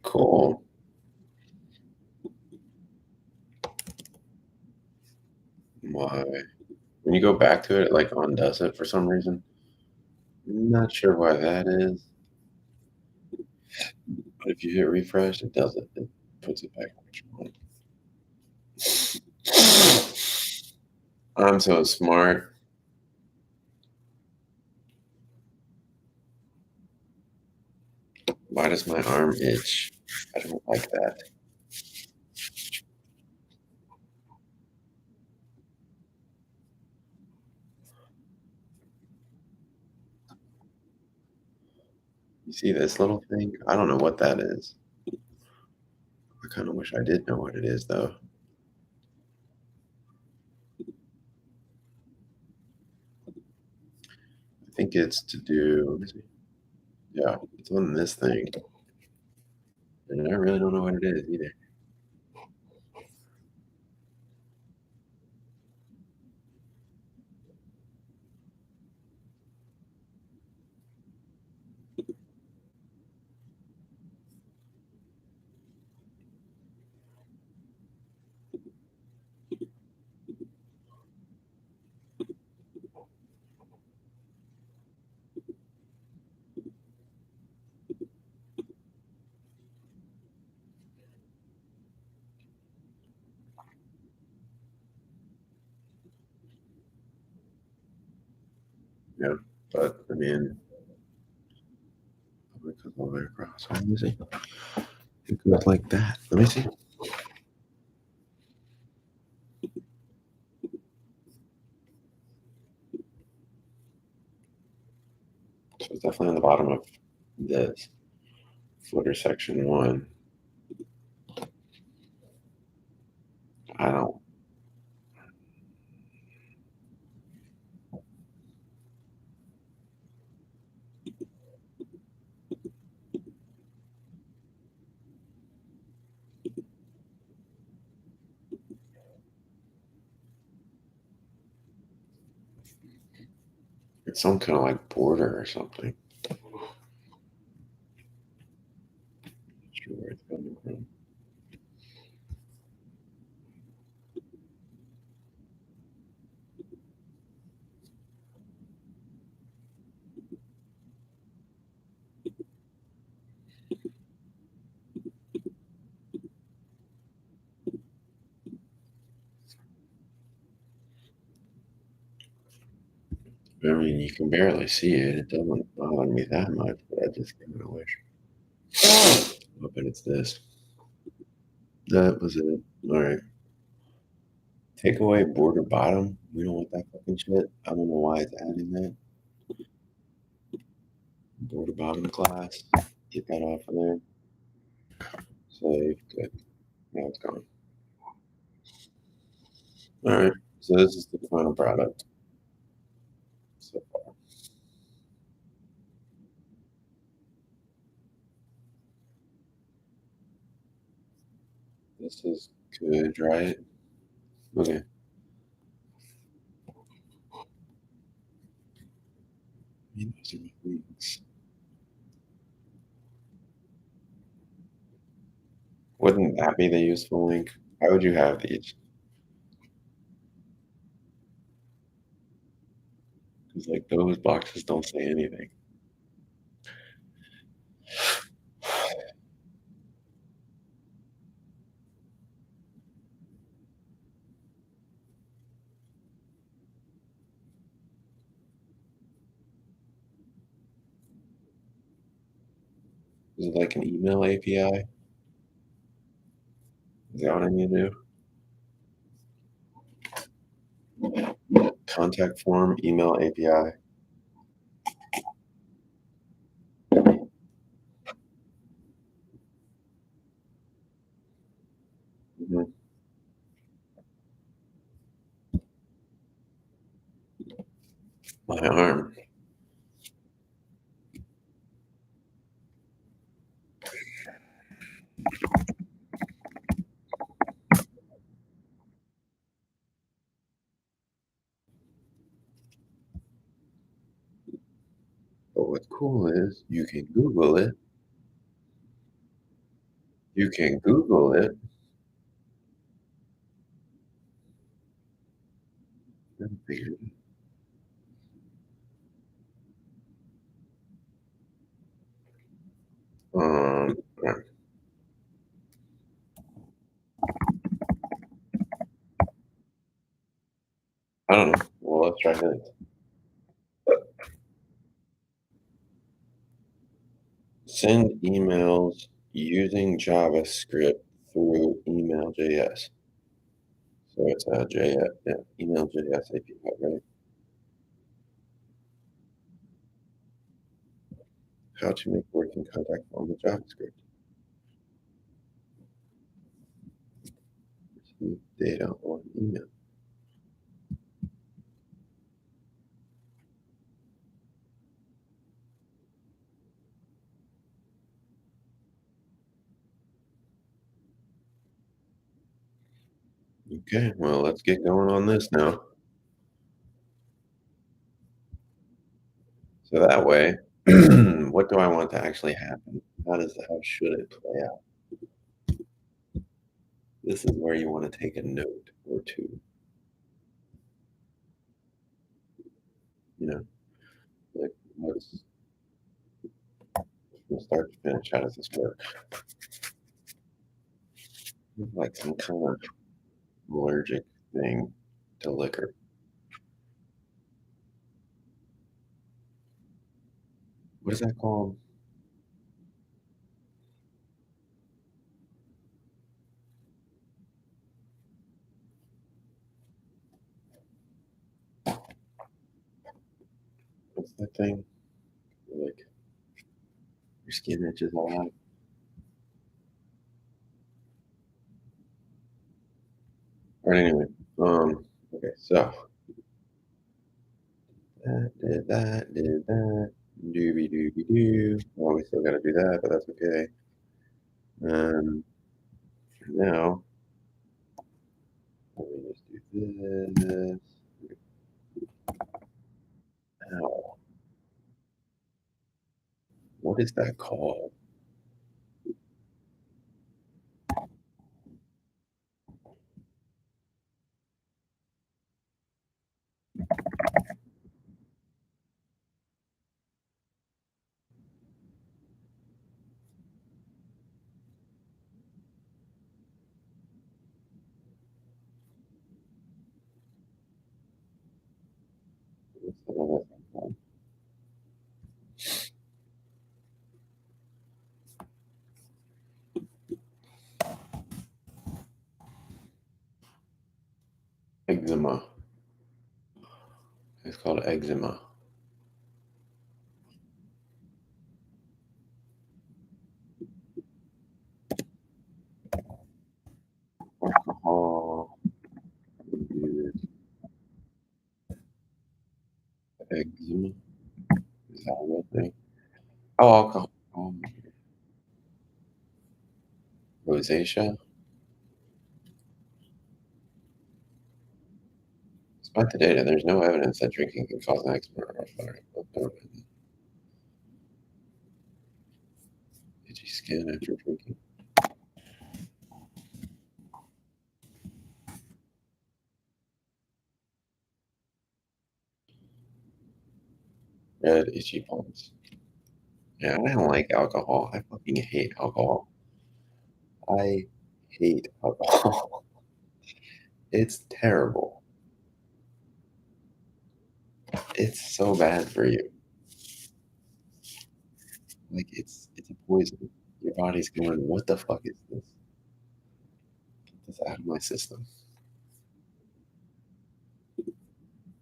Cool. Why? When you go back to it, it like undoes it for some reason. Not sure why that is. But if you hit refresh, it does it. It puts it back where you want. I'm so smart. Why does my arm itch? I don't like that. You see this little thing? I don't know what that is. I kind of wish I did know what it is, though. I think it's to do, let me see. Yeah, it's on this thing. And I really don't know what it is either. But I mean, it goes all the way across. Let me see. It goes like that. Let me see. So it's definitely on the bottom of this footer section 1. I don't. It's some kind of like border or something. Not sure where it's coming from. I mean, you can barely see it. It doesn't bother me that much, but I just kind of wish. Hoping it's this. That was it. All right. Take away border bottom. We don't want that fucking shit. I don't know why it's adding that. Border bottom class. Get that off of there. Save. Good. Now it's gone. All right. So this is the final product so far. This is good, right? Okay. Those are my links. Wouldn't that be the useful link? Why would you have these? Because like those boxes don't say anything. Is it like an email API? Is that what I need to do? Contact form, email API. Mhm. My arm. But what's cool is you can Google it. You can Google it. And figure it out. Yeah. I don't know. Well, let's try this. Send emails using JavaScript through email.js. So it's a email.js API, right? How to make working contact form with JavaScript. Receive data on email. Okay, well, let's get going on this now. So that way, what do I want to actually happen? How should it play out? This is where you want to take a note or two. You know, like what's from start to finish, how does this work? Like some kind of allergic thing to liquor. What is that called? What's that thing? Like your skin itches a lot. All right, anyway. Okay, so that did that, did that. Dooby dooby doo. Well, we still gotta do that, but that's okay. For now, let me just do this. Ow. What is that called? What's the other thing called? Eczema. It's called eczema. Alcohol induced eczema. Is that a real thing? Oh, alcohol. Rosacea. Despite the data, there's no evidence that drinking can cause an eczema or flare. Itchy skin after drinking. Red itchy palms. Yeah, I don't like alcohol. I fucking hate alcohol. I hate alcohol. It's terrible. It's so bad for you. Like it's a poison. Your body's going, what the fuck is this? Get this out of my system.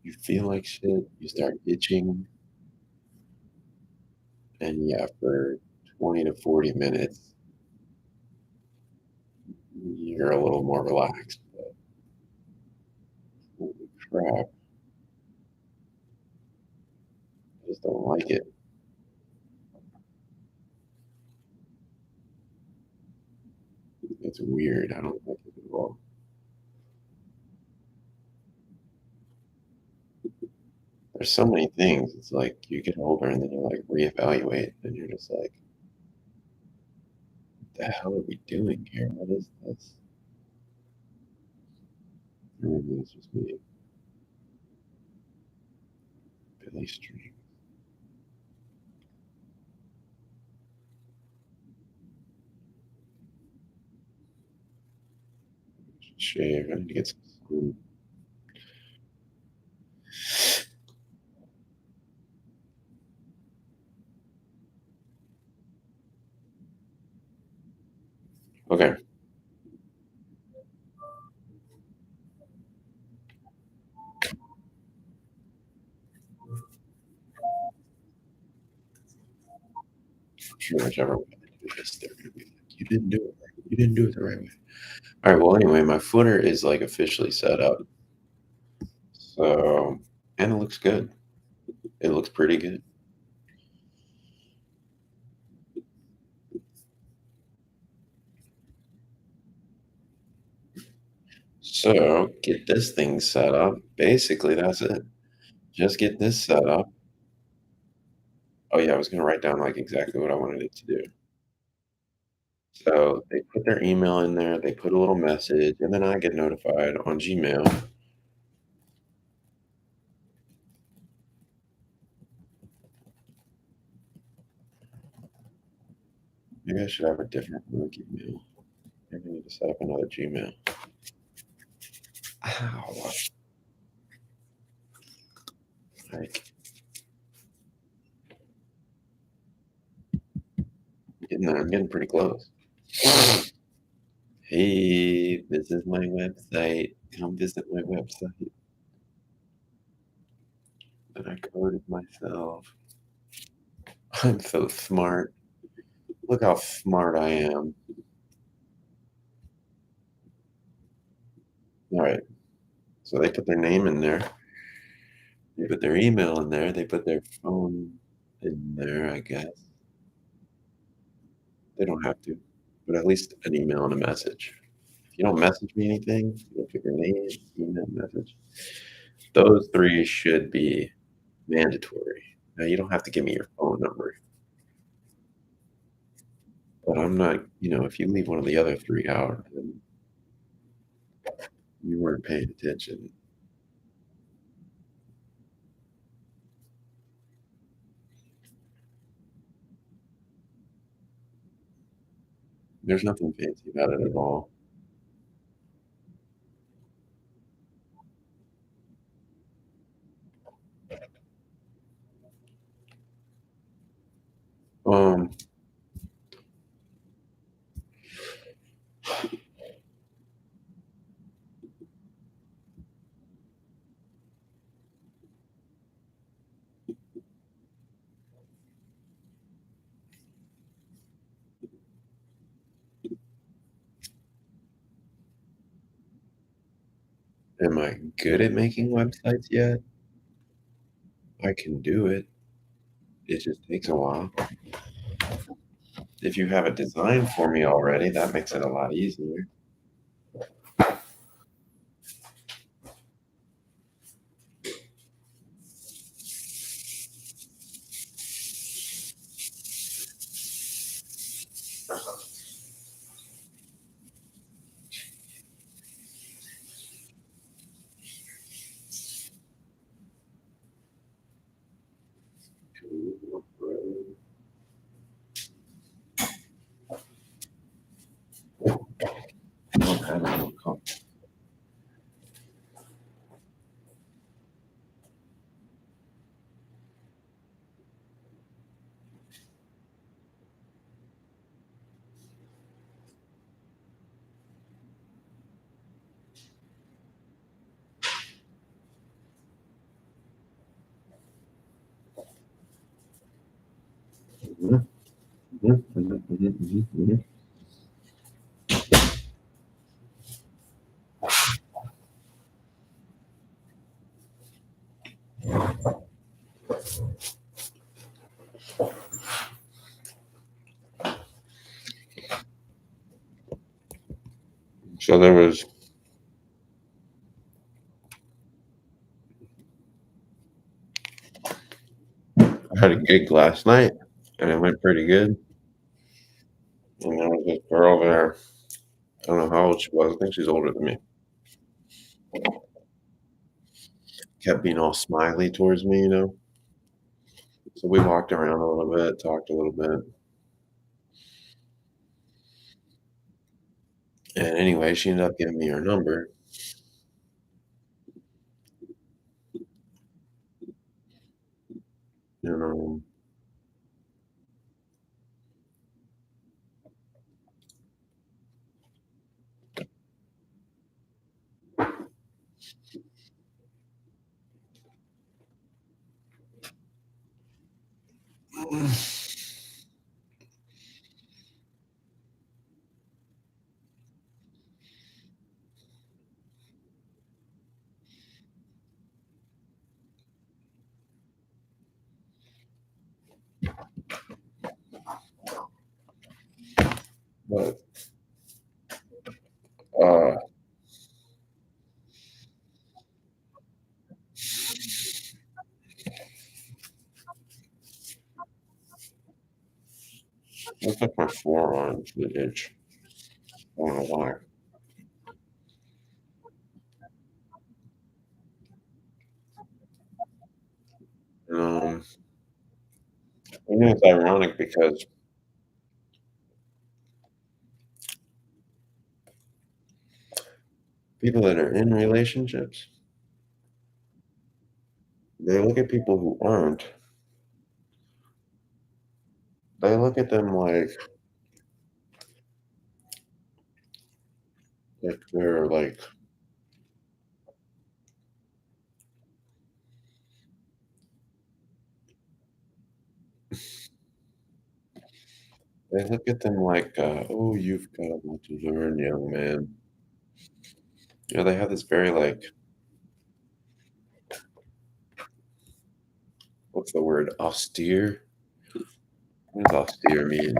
You feel like shit, you start itching, and yeah, for 20 to 40 minutes, you're a little more relaxed. But holy crap, I just don't like it. It's weird. I don't like it at all. There's so many things. It's like you get older and then you like reevaluate and you're just like, what the hell are we doing here? What is this? Maybe it's just me. Billy String. Shave. I need to get some sun. Okay. I'm sure whichever way I do this, they're gonna be like, you didn't do it right. You didn't do it the right way. All right. Well, anyway, my footer is like officially set up. So, and it looks good. It looks pretty good. So, get this thing set up. Basically, that's it. Just get this set up. Oh, yeah, I was going to write down like exactly what I wanted it to do. So, they put their email in there, they put a little message, and then I get notified on Gmail. Maybe I should have a different work email. Maybe I need to set up another Gmail. Ow. Like, Getting there. I'm getting pretty close. Hey, this is my website. Come visit my website. And I coded myself. I'm so smart. Look how smart I am. All right. So they put their name in there. They put their email in there. They put their phone in there, I guess. They don't have to, but at least an email and a message. If you don't message me anything, you don't put your name, email, message. Those three should be mandatory. Now, you don't have to give me your phone number, but I'm not, if you leave one of the other three out, then you weren't paying attention. There's nothing fancy about it at all. Um, am I good at making websites yet? I can do it. It just takes a while. If you have a design for me already, that makes it a lot easier. I don't know. Mhm, mhm, mhm, mhm, mhm, mhm. So I had a gig last night, and it went pretty good. And there was this girl there. I don't know how old she was. I think she's older than me. Kept being all smiley towards me. So we walked around a little bit, talked a little bit. And anyway, she ended up giving me her number. You know, but uh, looks like my forearm's the itch. I don't know why. Um, it's ironic because people that are in relationships, they look at people who aren't. They look at them like If they're like, they look at them like, "Oh, you've got a lot to learn, young man." They have this very, like, what's the word? Austere? What does austere mean?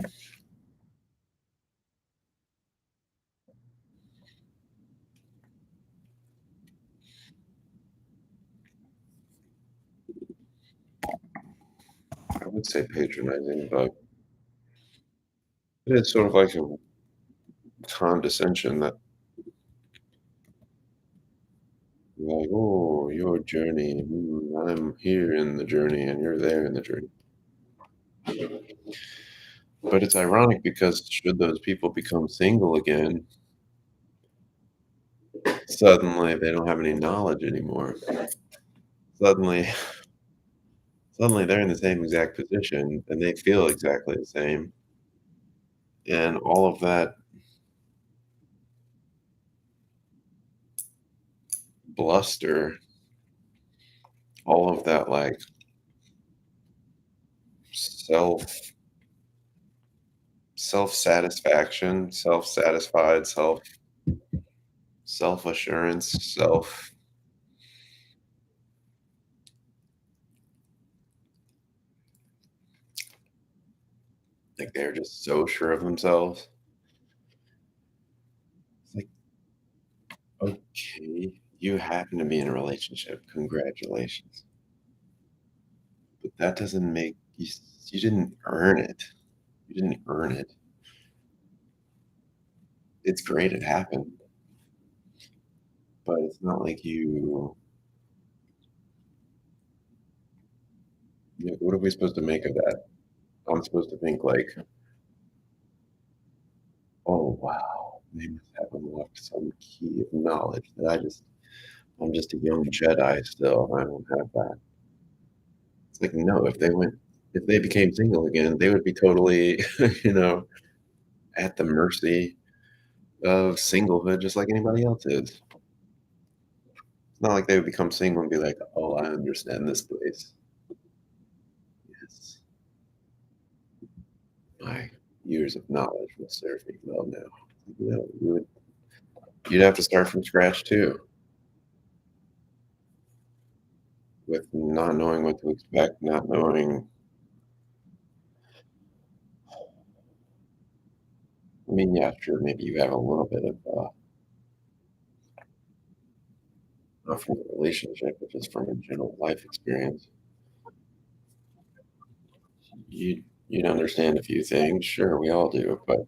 I would say patronizing, but it's sort of like a condescension that, like, "Oh, your journey, I'm here in the journey and you're there in the journey." But it's ironic because should those people become single again, suddenly they don't have any knowledge anymore. Suddenly suddenly they're in the same exact position and they feel exactly the same, and all of that bluster, all of that, like, self self-satisfaction, self-satisfied, self-assurance, like, they're just so sure of themselves. It's like, "Okay, you happen to be in a relationship, congratulations, but that doesn't make you didn't earn it. You didn't earn it. It's great it happened, but it's not like what are we supposed to make of that? I'm supposed to think like, "Oh, wow, they must have unlocked some key of knowledge that I'm just a young Jedi still, I don't have that." It's like, no, if they became single again, they would be totally, you know, at the mercy of singlehood just like anybody else is. It's not like they would become single and be like, "Oh, I understand this place. Yes, my years of knowledge will serve me well now." No, you'd have to start from scratch too, with not knowing what to expect, not knowing. I mean, yeah, sure, maybe you have a little bit of, not from the relationship, but just from a general life experience. You'd understand a few things, sure, we all do, but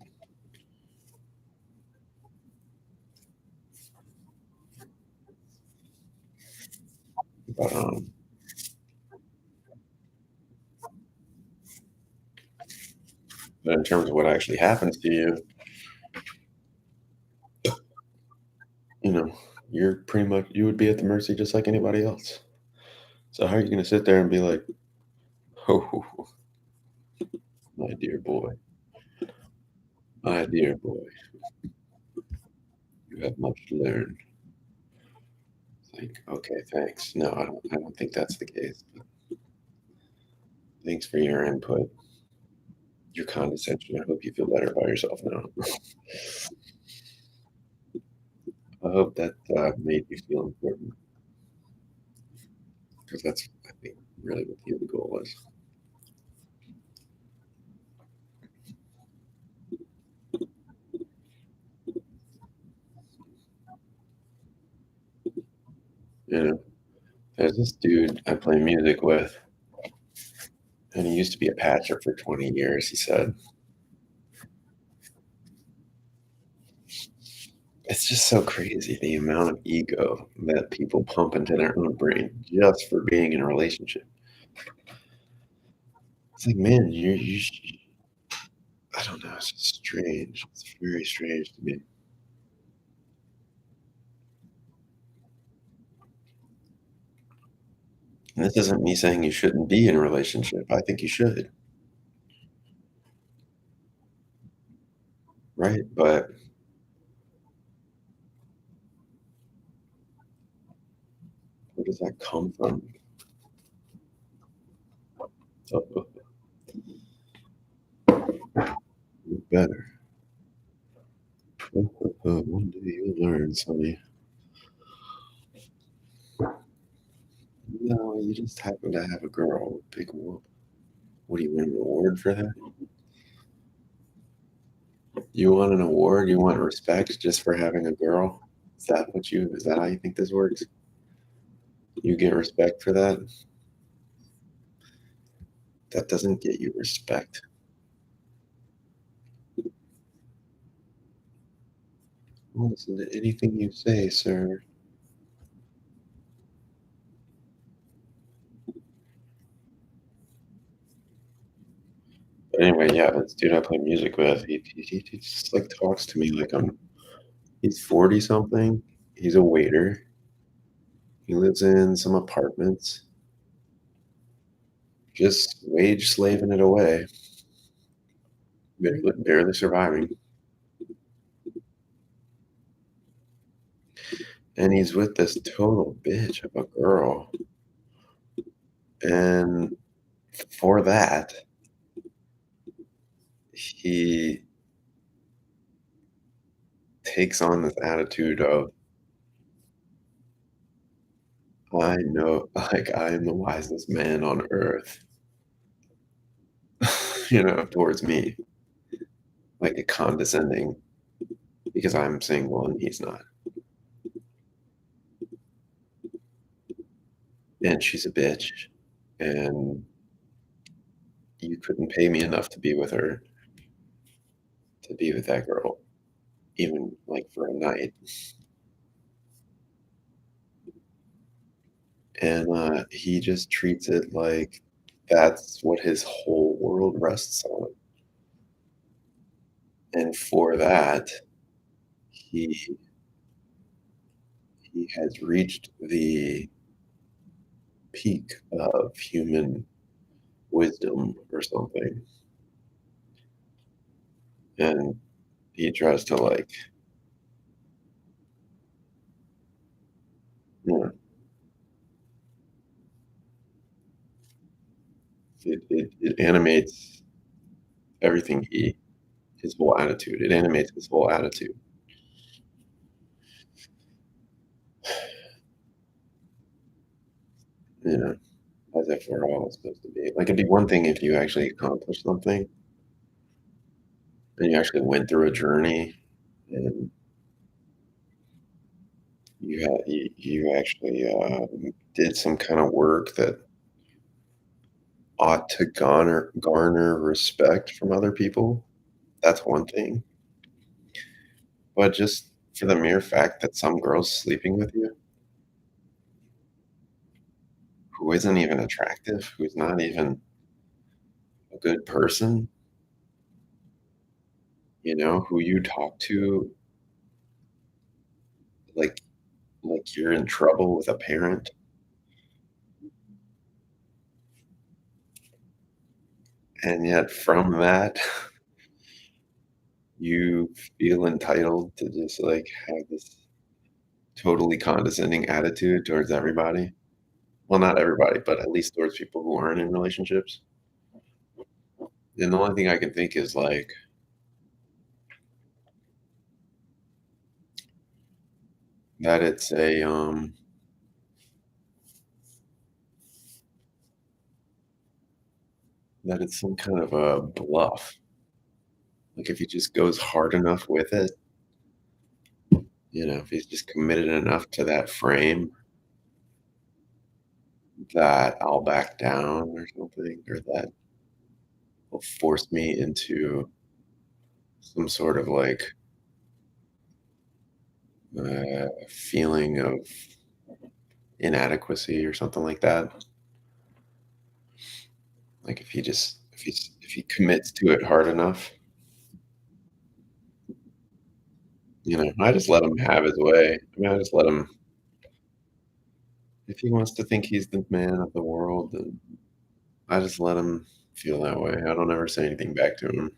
but in terms of what actually happens to you, you know, you're pretty much you would be at the mercy just like anybody else. So how are you gonna sit there and be like, "Oh, my dear boy, my dear boy, you have much to learn." It's like, "Okay, thanks. No, I don't think that's the case, but thanks for your input, your condescension. I hope you feel better about yourself now." I hope that, made you feel important because that's, I think, really what the goal was. You know, there's this dude I play music with, and he used to be a patcher for 20 years, he said. It's just so crazy the amount of ego that people pump into their own brain just for being in a relationship. It's like, man, I don't know, it's just strange. It's very strange to me. And this isn't me saying you shouldn't be in a relationship. I think you should, right? But does that come from? Oh, better. One day you'll learn, Sonny. No, you just happen to have a girl. Big whoop. What do you want an award for that? You want an award? You want respect just for having a girl? Is that how you think this works? You get respect for that? That doesn't get you respect. I'll listen to anything you say, sir. But anyway, yeah, this dude I play music with, he just like talks to me like he's 40 something. He's a waiter. He lives in some apartments, just wage slaving it away, barely surviving. And he's with this total bitch of a girl. And for that, he takes on this attitude of, I know, like, I am the wisest man on earth, towards me, like a condescending because I'm single and he's not. And she's a bitch. And you couldn't pay me enough to be with her, to be with that girl, even like for a night. And he just treats it like that's what his whole world rests on. And for that, he he has reached the peak of human wisdom or something. And he tries to like, you know, it animates everything his whole attitude. It animates his whole attitude. You know, as if we're all supposed to be. Like it'd be one thing if you actually accomplished something and you actually went through a journey and you actually did some kind of work that ought to garner respect from other people. That's one thing. But just for the mere fact that some girl's sleeping with you who isn't even attractive, who's not even a good person, who you talk to like you're in trouble with a parent, and yet from that, you feel entitled to just, like, have this totally condescending attitude towards everybody. Well, not everybody, but at least towards people who aren't in relationships. And the only thing I can think is, like, that it's that it's some kind of a bluff. Like, if he just goes hard enough with it, if he's just committed enough to that frame that I'll back down or something, or that will force me into some sort of, like, feeling of inadequacy or something like that. Like, if he commits to it hard enough, I just let him have his way. I mean, I just let him if he wants to think he's the man of the world, then I just let him feel that way. I don't ever say anything back to him.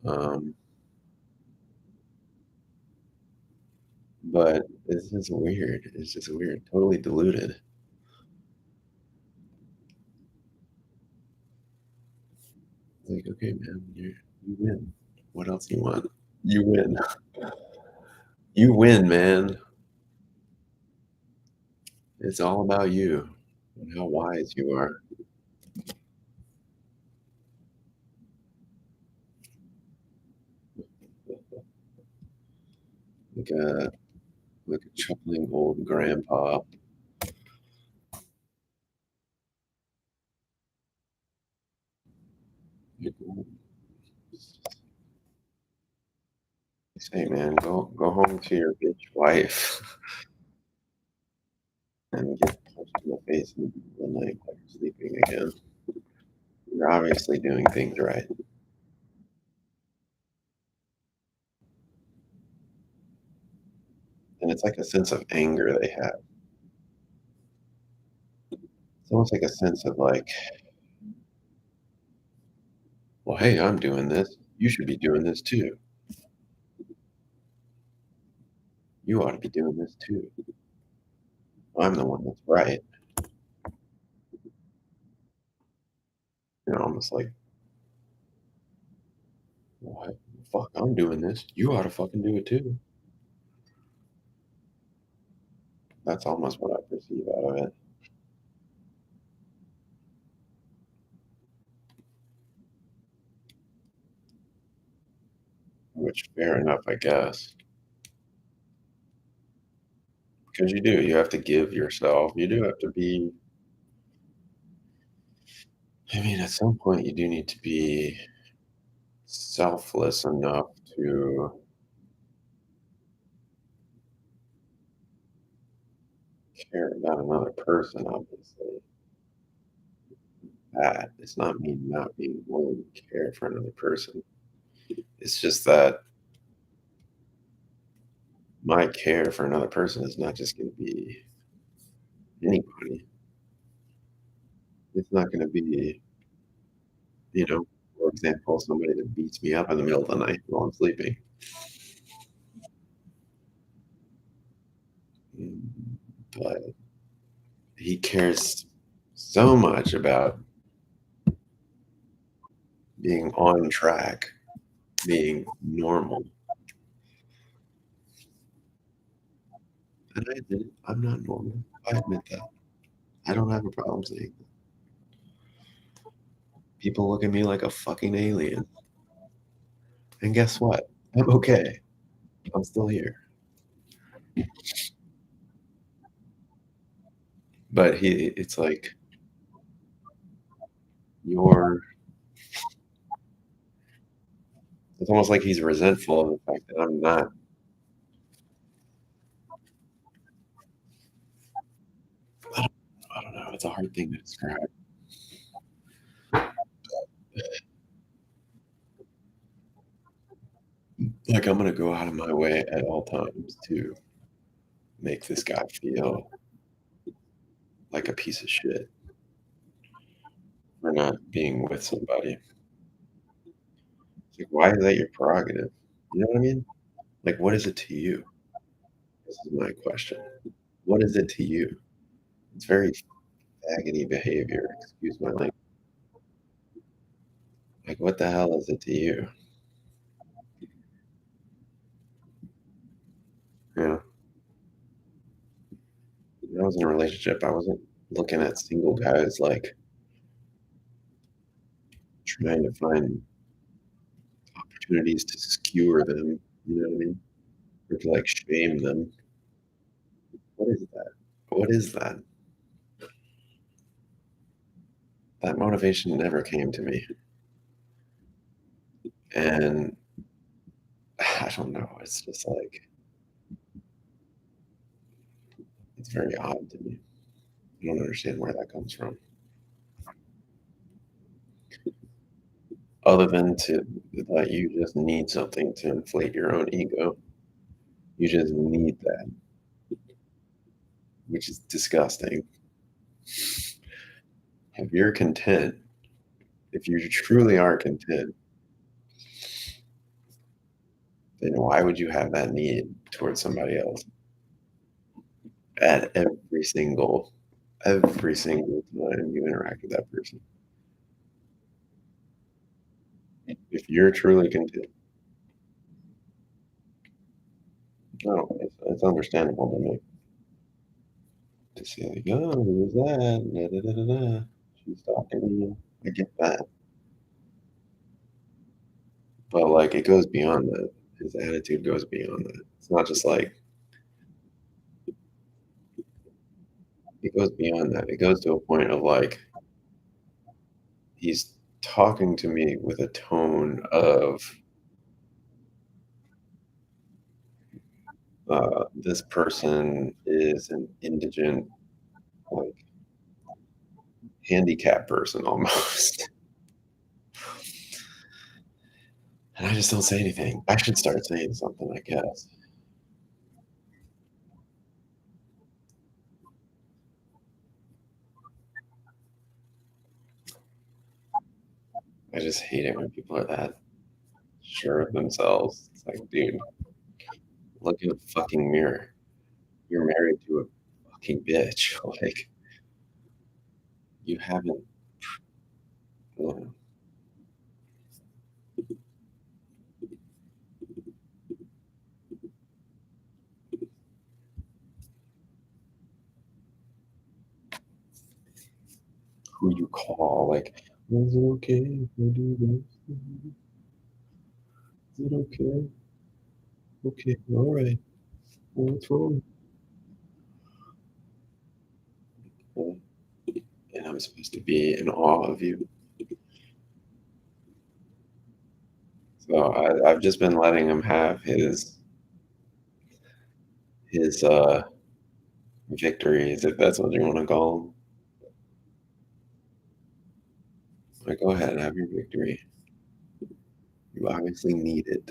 Um, But it's just weird. It's just weird. Totally deluded. Like, okay, man, you win. What else you want? You win. You win, man. It's all about you and how wise you are. Like a chuckling old grandpa. Like, say, man, go home to your bitch wife and get punched in the face in the night while you're sleeping again. You're obviously doing things right. And it's like a sense of anger they have. It's almost like a sense of like, well, hey, I'm doing this. You should be doing this too. You ought to be doing this too. I'm the one that's right. Almost like, what? Fuck, I'm doing this. You ought to fucking do it too. That's almost what I perceive out of it. Which, fair enough, I guess. Because you do. You have to give yourself. You do have to be. I mean, at some point, you do need to be selfless enough to care about another person, obviously. That it's not me not being willing to care for another person. It's just that my care for another person is not just going to be anybody. It's not going to be, you know, for example, somebody that beats me up in the middle of the night while I'm sleeping. Mm, But he cares so much about being on track, being normal. And I admit it, I'm not normal. I admit that. I don't have a problem saying that. People look at me like a fucking alien. And guess what? I'm okay. I'm still here. But it's like you're, it's almost like he's resentful of the fact that I'm not, I don't, I don't know. It's a hard thing to describe. Like I'm going to go out of my way at all times to make this guy feel like a piece of shit for not being with somebody. It's like, why is that your prerogative? You know what I mean? Like, what is it to you? This is my question. What is it to you? It's very faggoty behavior. Excuse my language. Like, what the hell is it to you? Yeah. When I was in a relationship, I wasn't looking at single guys like trying to find opportunities to skewer them. You know what I mean? Or to like shame them. What is that? What is that? That motivation never came to me. And I don't know. It's just like, it's very odd to me. I don't understand where that comes from. Other than to that you just need something to inflate your own ego. You just need that, which is disgusting. If you're content, if you truly are content, then why would you have that need towards somebody else? at every single time you interact with that person. If you're truly content, no, it's understandable to me to say like, "Oh, who's that? Da, da, da, da, da. She's talking to you." I get that, but like it goes beyond that. His attitude goes beyond that. It's not just like it goes beyond that. It goes to a point of like he's talking to me with a tone of this person is an indigent, like handicapped person almost. And I just don't say anything. I should start saying something, I guess. I just hate it when people are that sure of themselves. It's like, dude, look in the fucking mirror. You're married to a fucking bitch. Like, you haven't. uh, who you call. Like, is it okay if I do this? Is it okay? Okay, all right. What's wrong? Uh, And I'm supposed to be in awe of you. So I've just been letting him have his victories, if that's what you want to call them. Like, go ahead, have your victory. You obviously need it.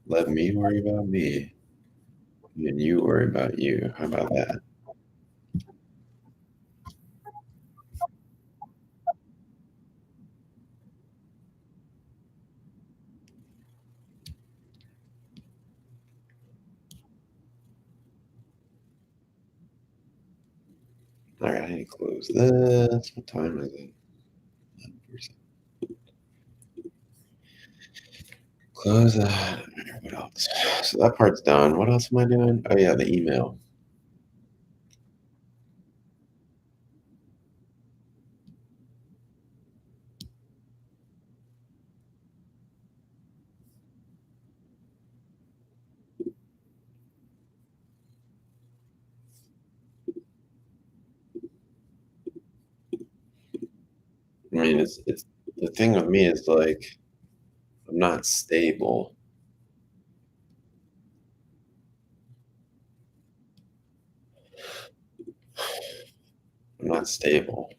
Let me worry about me, and you worry about you. How about that? All right, I need to close this. What time is it? 11%. Close that. All right, what else? So that part's done. What else am I doing? Oh yeah, the email. I mean, it's the thing with me is like I'm not stable. I'm not stable,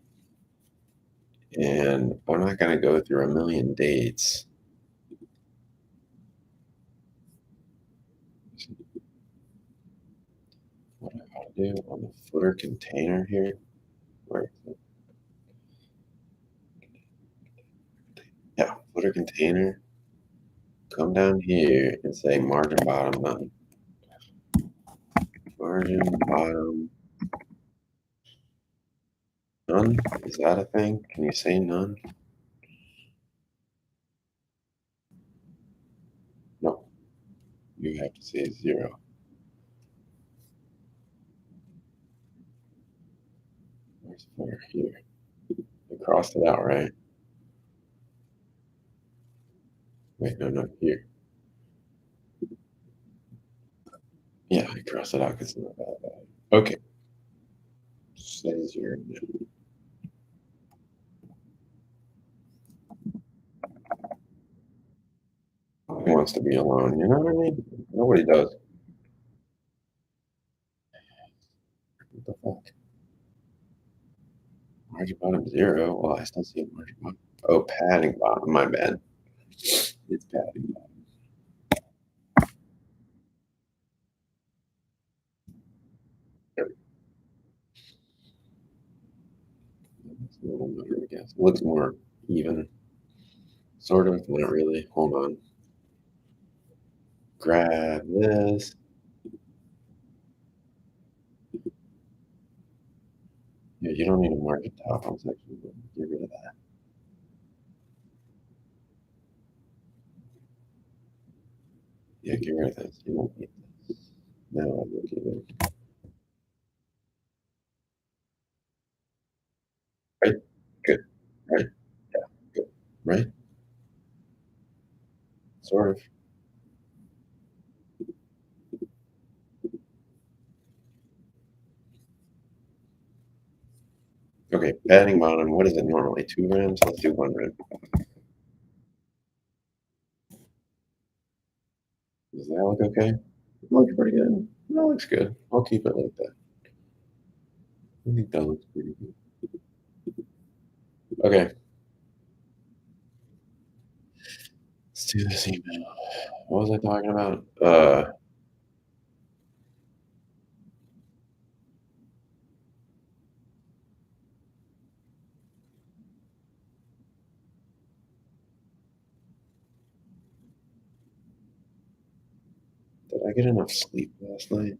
and I'm not gonna go through a million dates. What I gotta do on the footer container here? Where is it? Yeah, footer container. Come down here and say margin bottom none. Margin bottom none? Is that a thing? Can you say none? No, you have to say zero. Where's footer? Here. You crossed it out, right? Wait, no, no, here. Yeah, I crossed it out because it's not that bad. Okay, say zero. He wants to be alone, you know what I mean? Nobody does. What the fuck? Margin bottom zero? Well, I still see a margin bottom. Oh, padding bottom, my bad. It's padding bottom. There we go. It's a little better, I guess. It looks more even. Sort of, not really. Hold on. Grab this. Yeah, you don't need a market top on section, but get rid of that. Yeah, get rid of this. You don't need this. Now I'm looking at right. Good. Right. Yeah. Good. Right. Sort of. Okay. Padding bottom. What is it normally? 2 rims. Let's do 1 rim. Does that look okay? It looks pretty good. That looks good. I'll keep it like that. I think that looks pretty good. Okay. Let's do this email. What was I talking about? Did I get enough sleep last night?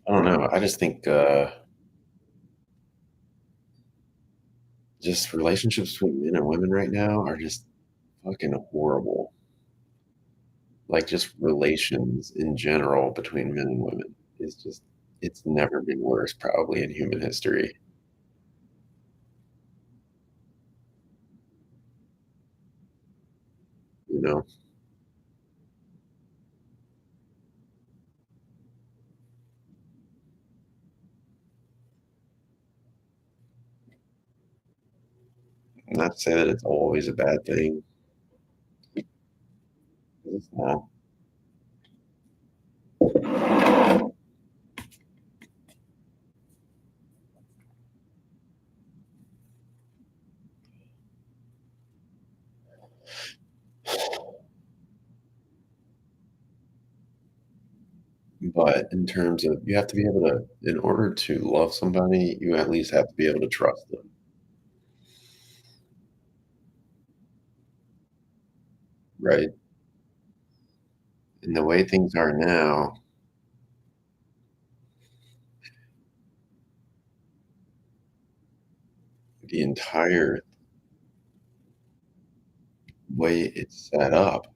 I don't know. I just think just relationships between men and women right now are just fucking horrible. Like just relations in general between men and women is just it's never been worse probably in human history, you know? Not to say that it's always a bad thing. It's not. But in terms of you have to be able to in order to love somebody, you at least have to be able to trust them, right? And the way things are now, the entire way it's set up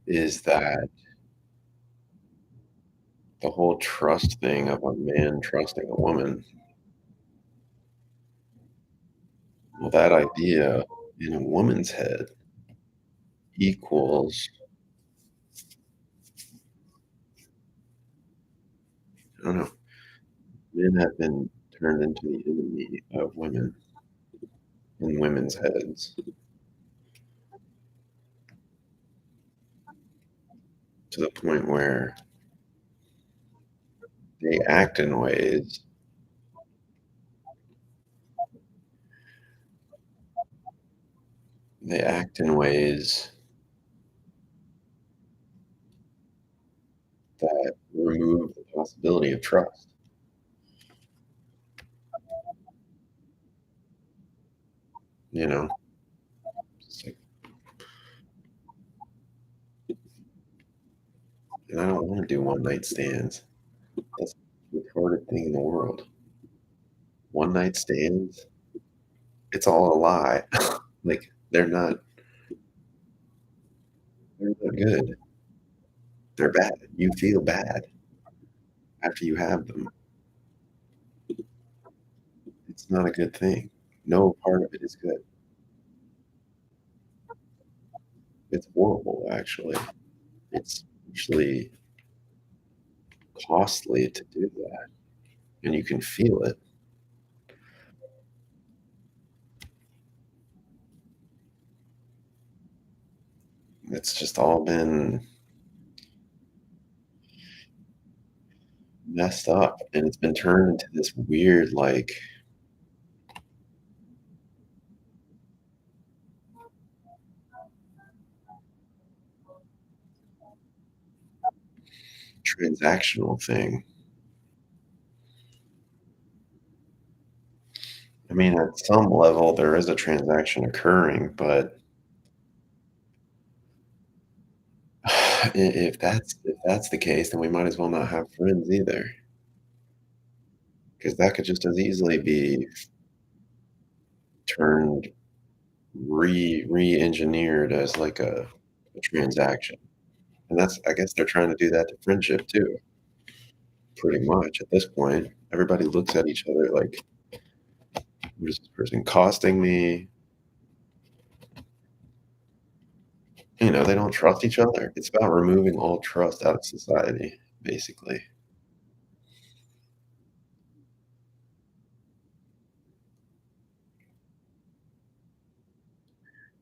is that the whole trust thing of a man trusting a woman, well, that idea in a woman's head equals, I don't know, men have been turned into the enemy of women in women's heads to the point where they act in ways they act in ways that remove the possibility of trust, you know? It's like, and I don't wanna do one night stands. That's the retarded thing in the world. One night stands, it's all a lie. Like, they're not good. They're bad. You feel bad after you have them. It's not a good thing. No part of it is good. It's horrible, actually. It's actually costly to do that, and you can feel it. It's just all been messed up, and it's been turned into this weird, like, transactional thing. I mean, at some level, there is a transaction occurring, but if that's the case, then we might as well not have friends either, because that could just as easily be turned re-engineered as like a transaction. And that's I guess they're trying to do that to friendship too, pretty much at this point. Everybody looks at each other like, "What is this person costing me?" They don't trust each other. It's about removing all trust out of society, basically,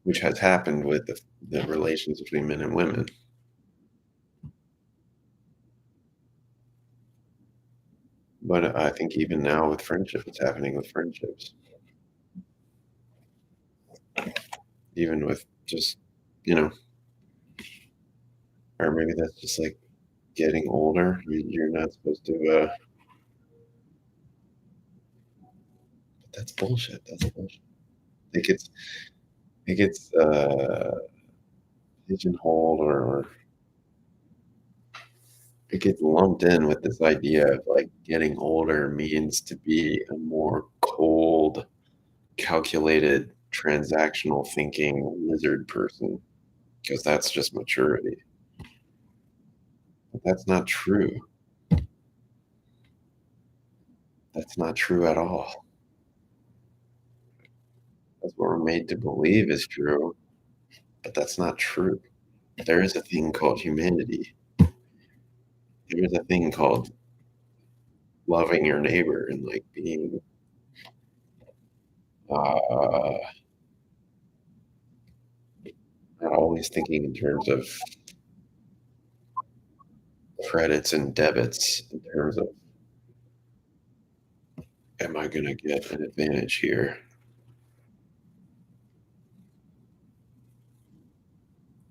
which has happened with the relations between men and women. But I think even now with friendship, it's happening with friendships, even with just, you know, or maybe that's just like getting older. You're not supposed to, that's bullshit. That's bullshit. It gets pigeonholed or it gets lumped in with this idea of like getting older means to be a more cold, calculated, transactional thinking lizard person because that's just maturity. But that's not true. That's not true at all. That's what we're made to believe is true, but that's not true. There is a thing called humanity. There is a thing called loving your neighbor and like being uh, not always thinking in terms of credits and debits, in terms of am I going to get an advantage here?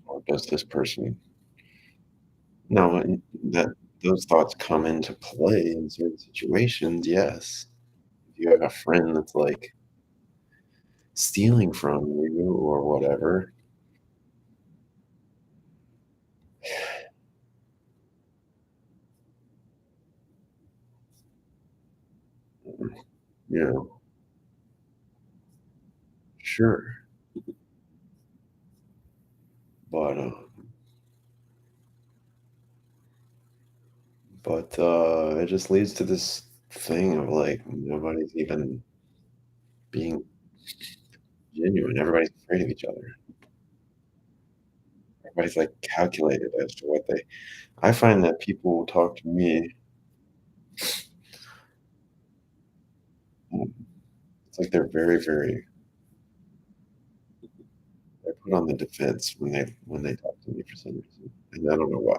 Or does this person? No, that those thoughts come into play in certain situations, yes. If you have a friend that's like stealing from you or whatever, you know, sure. But it just leads to this thing of like nobody's even being genuine. Everybody's afraid of each other. Everybody's like calculated as to what they. I find that people talk to me. um, It's like they're very, very. They're put on the defense when they talk to me for some reason, and I don't know why.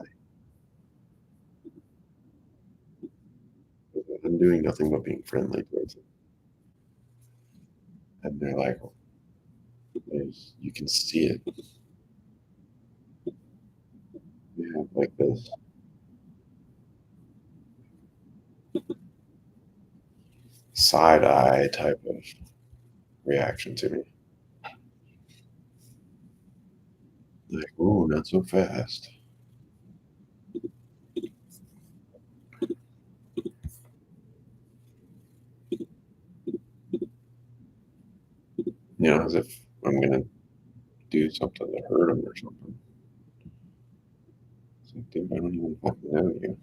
I'm doing nothing but being friendly towards them, and they're like, you can see it. You have like this side eye type of reaction to me. Like, "Ooh, not so fast." As if I'm gonna do something to hurt them or something. It's like, dude, I don't even fucking know you.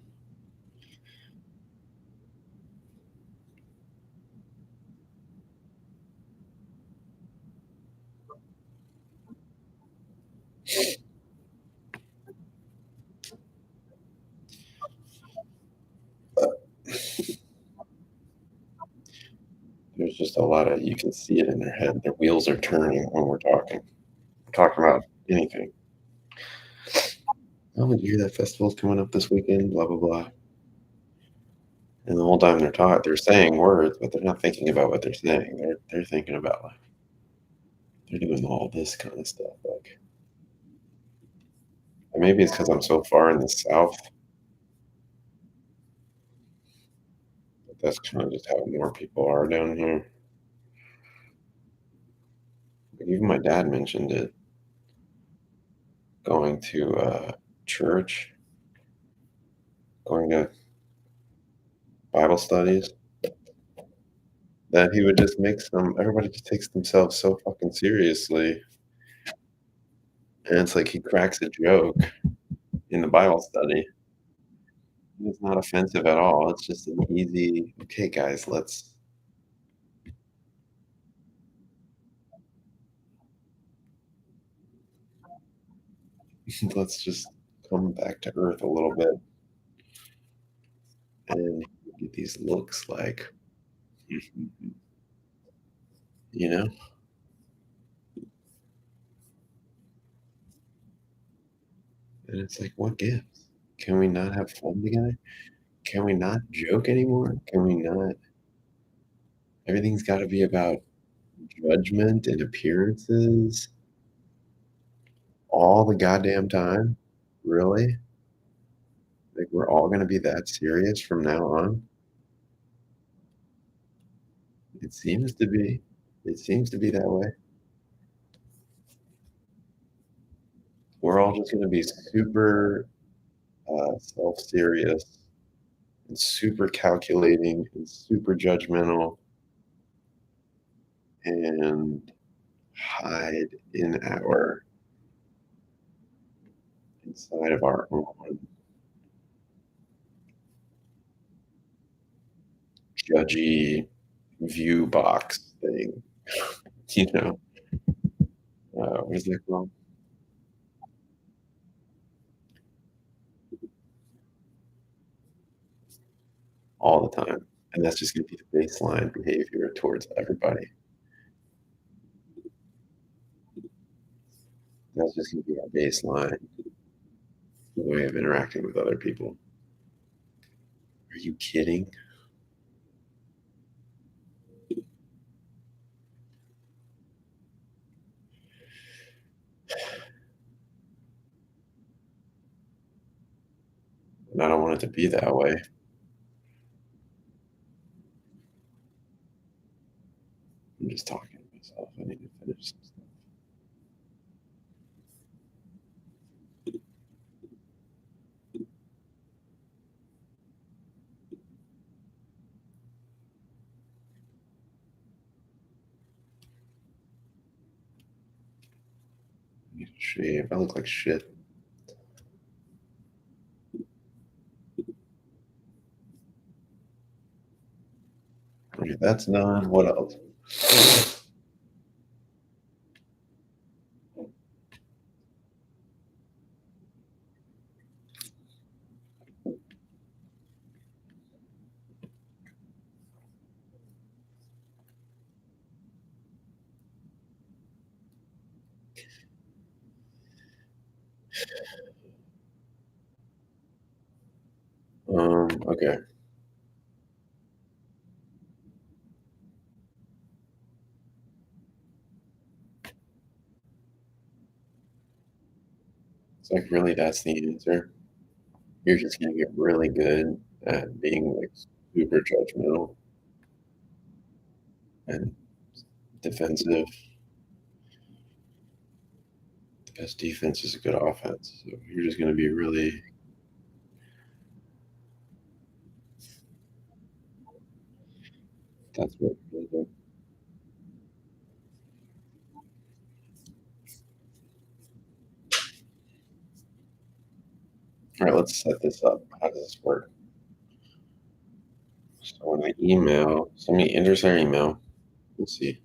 There's just a lot of you can see it in their head. Their wheels are turning when we're talking. Talking about anything. "Oh, did you hear that festival's coming up this weekend? Blah blah blah." And the whole time they're saying words, but they're not thinking about what they're saying. They're thinking about like they're doing all this kind of stuff. And maybe it's because I'm so far in the South That's kind of just how more people are down here. Even my dad mentioned it, going to church, going to Bible studies, that he would just make everybody just takes themselves so fucking seriously. And it's like he cracks a joke in the Bible study. It's not offensive at all. It's just an easy, okay, guys, let's just come back to earth a little bit and get these looks like, you know? And it's like, what gives? Can we not have fun together? Can we not joke anymore? Can we not? Everything's got to be about judgment and appearances all the goddamn time? Really? Like, we're all going to be that serious from now on? It seems to be. It seems to be that way. We're all just going to be super self-serious and super calculating and super judgmental and hide in our inside of our own judgy view box thing, you know? What is that called? All the time. And that's just going to be the baseline behavior towards everybody. That's just going to be our baseline way of interacting with other people. Are you kidding? And I don't want it to be that way. I'm just talking to myself. I need to finish some stuff. I need to shave. I look like shit. Okay, that's done. What else? Okay. It's like, really, that's the answer. You're just gonna get really good at being like super judgmental and defensive. The best defense is a good offense. So you're just gonna be really. That's what. All right, let's set this up. How does this work? So when I email, somebody enters their email. Let's see.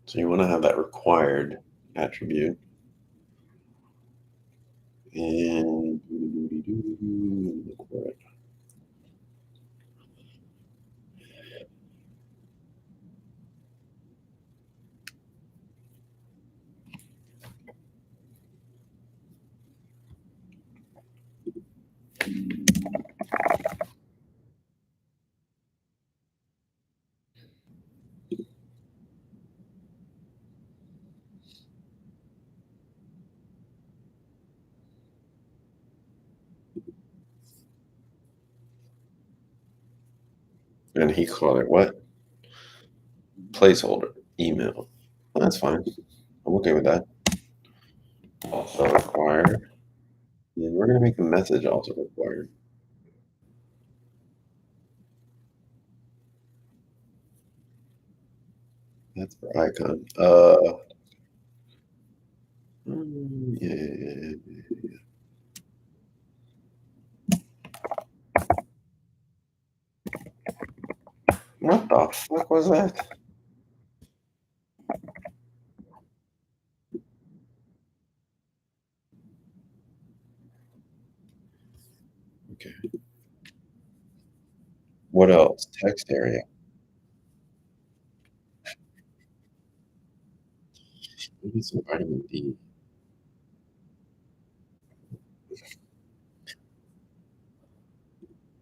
So you want to have that required attribute. And look for it. And he called it what? Placeholder email. Well, that's fine. I'm okay with that. Also required. Then we're gonna make the message also required. That's for icon. Yeah. What the fuck was that? Okay. What else? Text area. We need some vitamin D.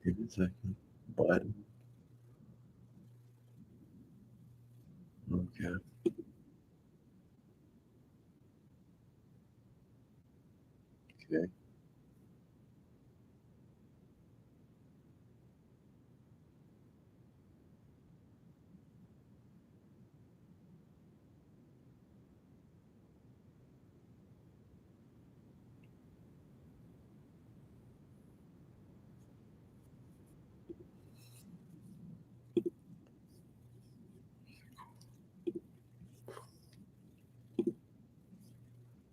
Give me a second. Button. Okay. Okay.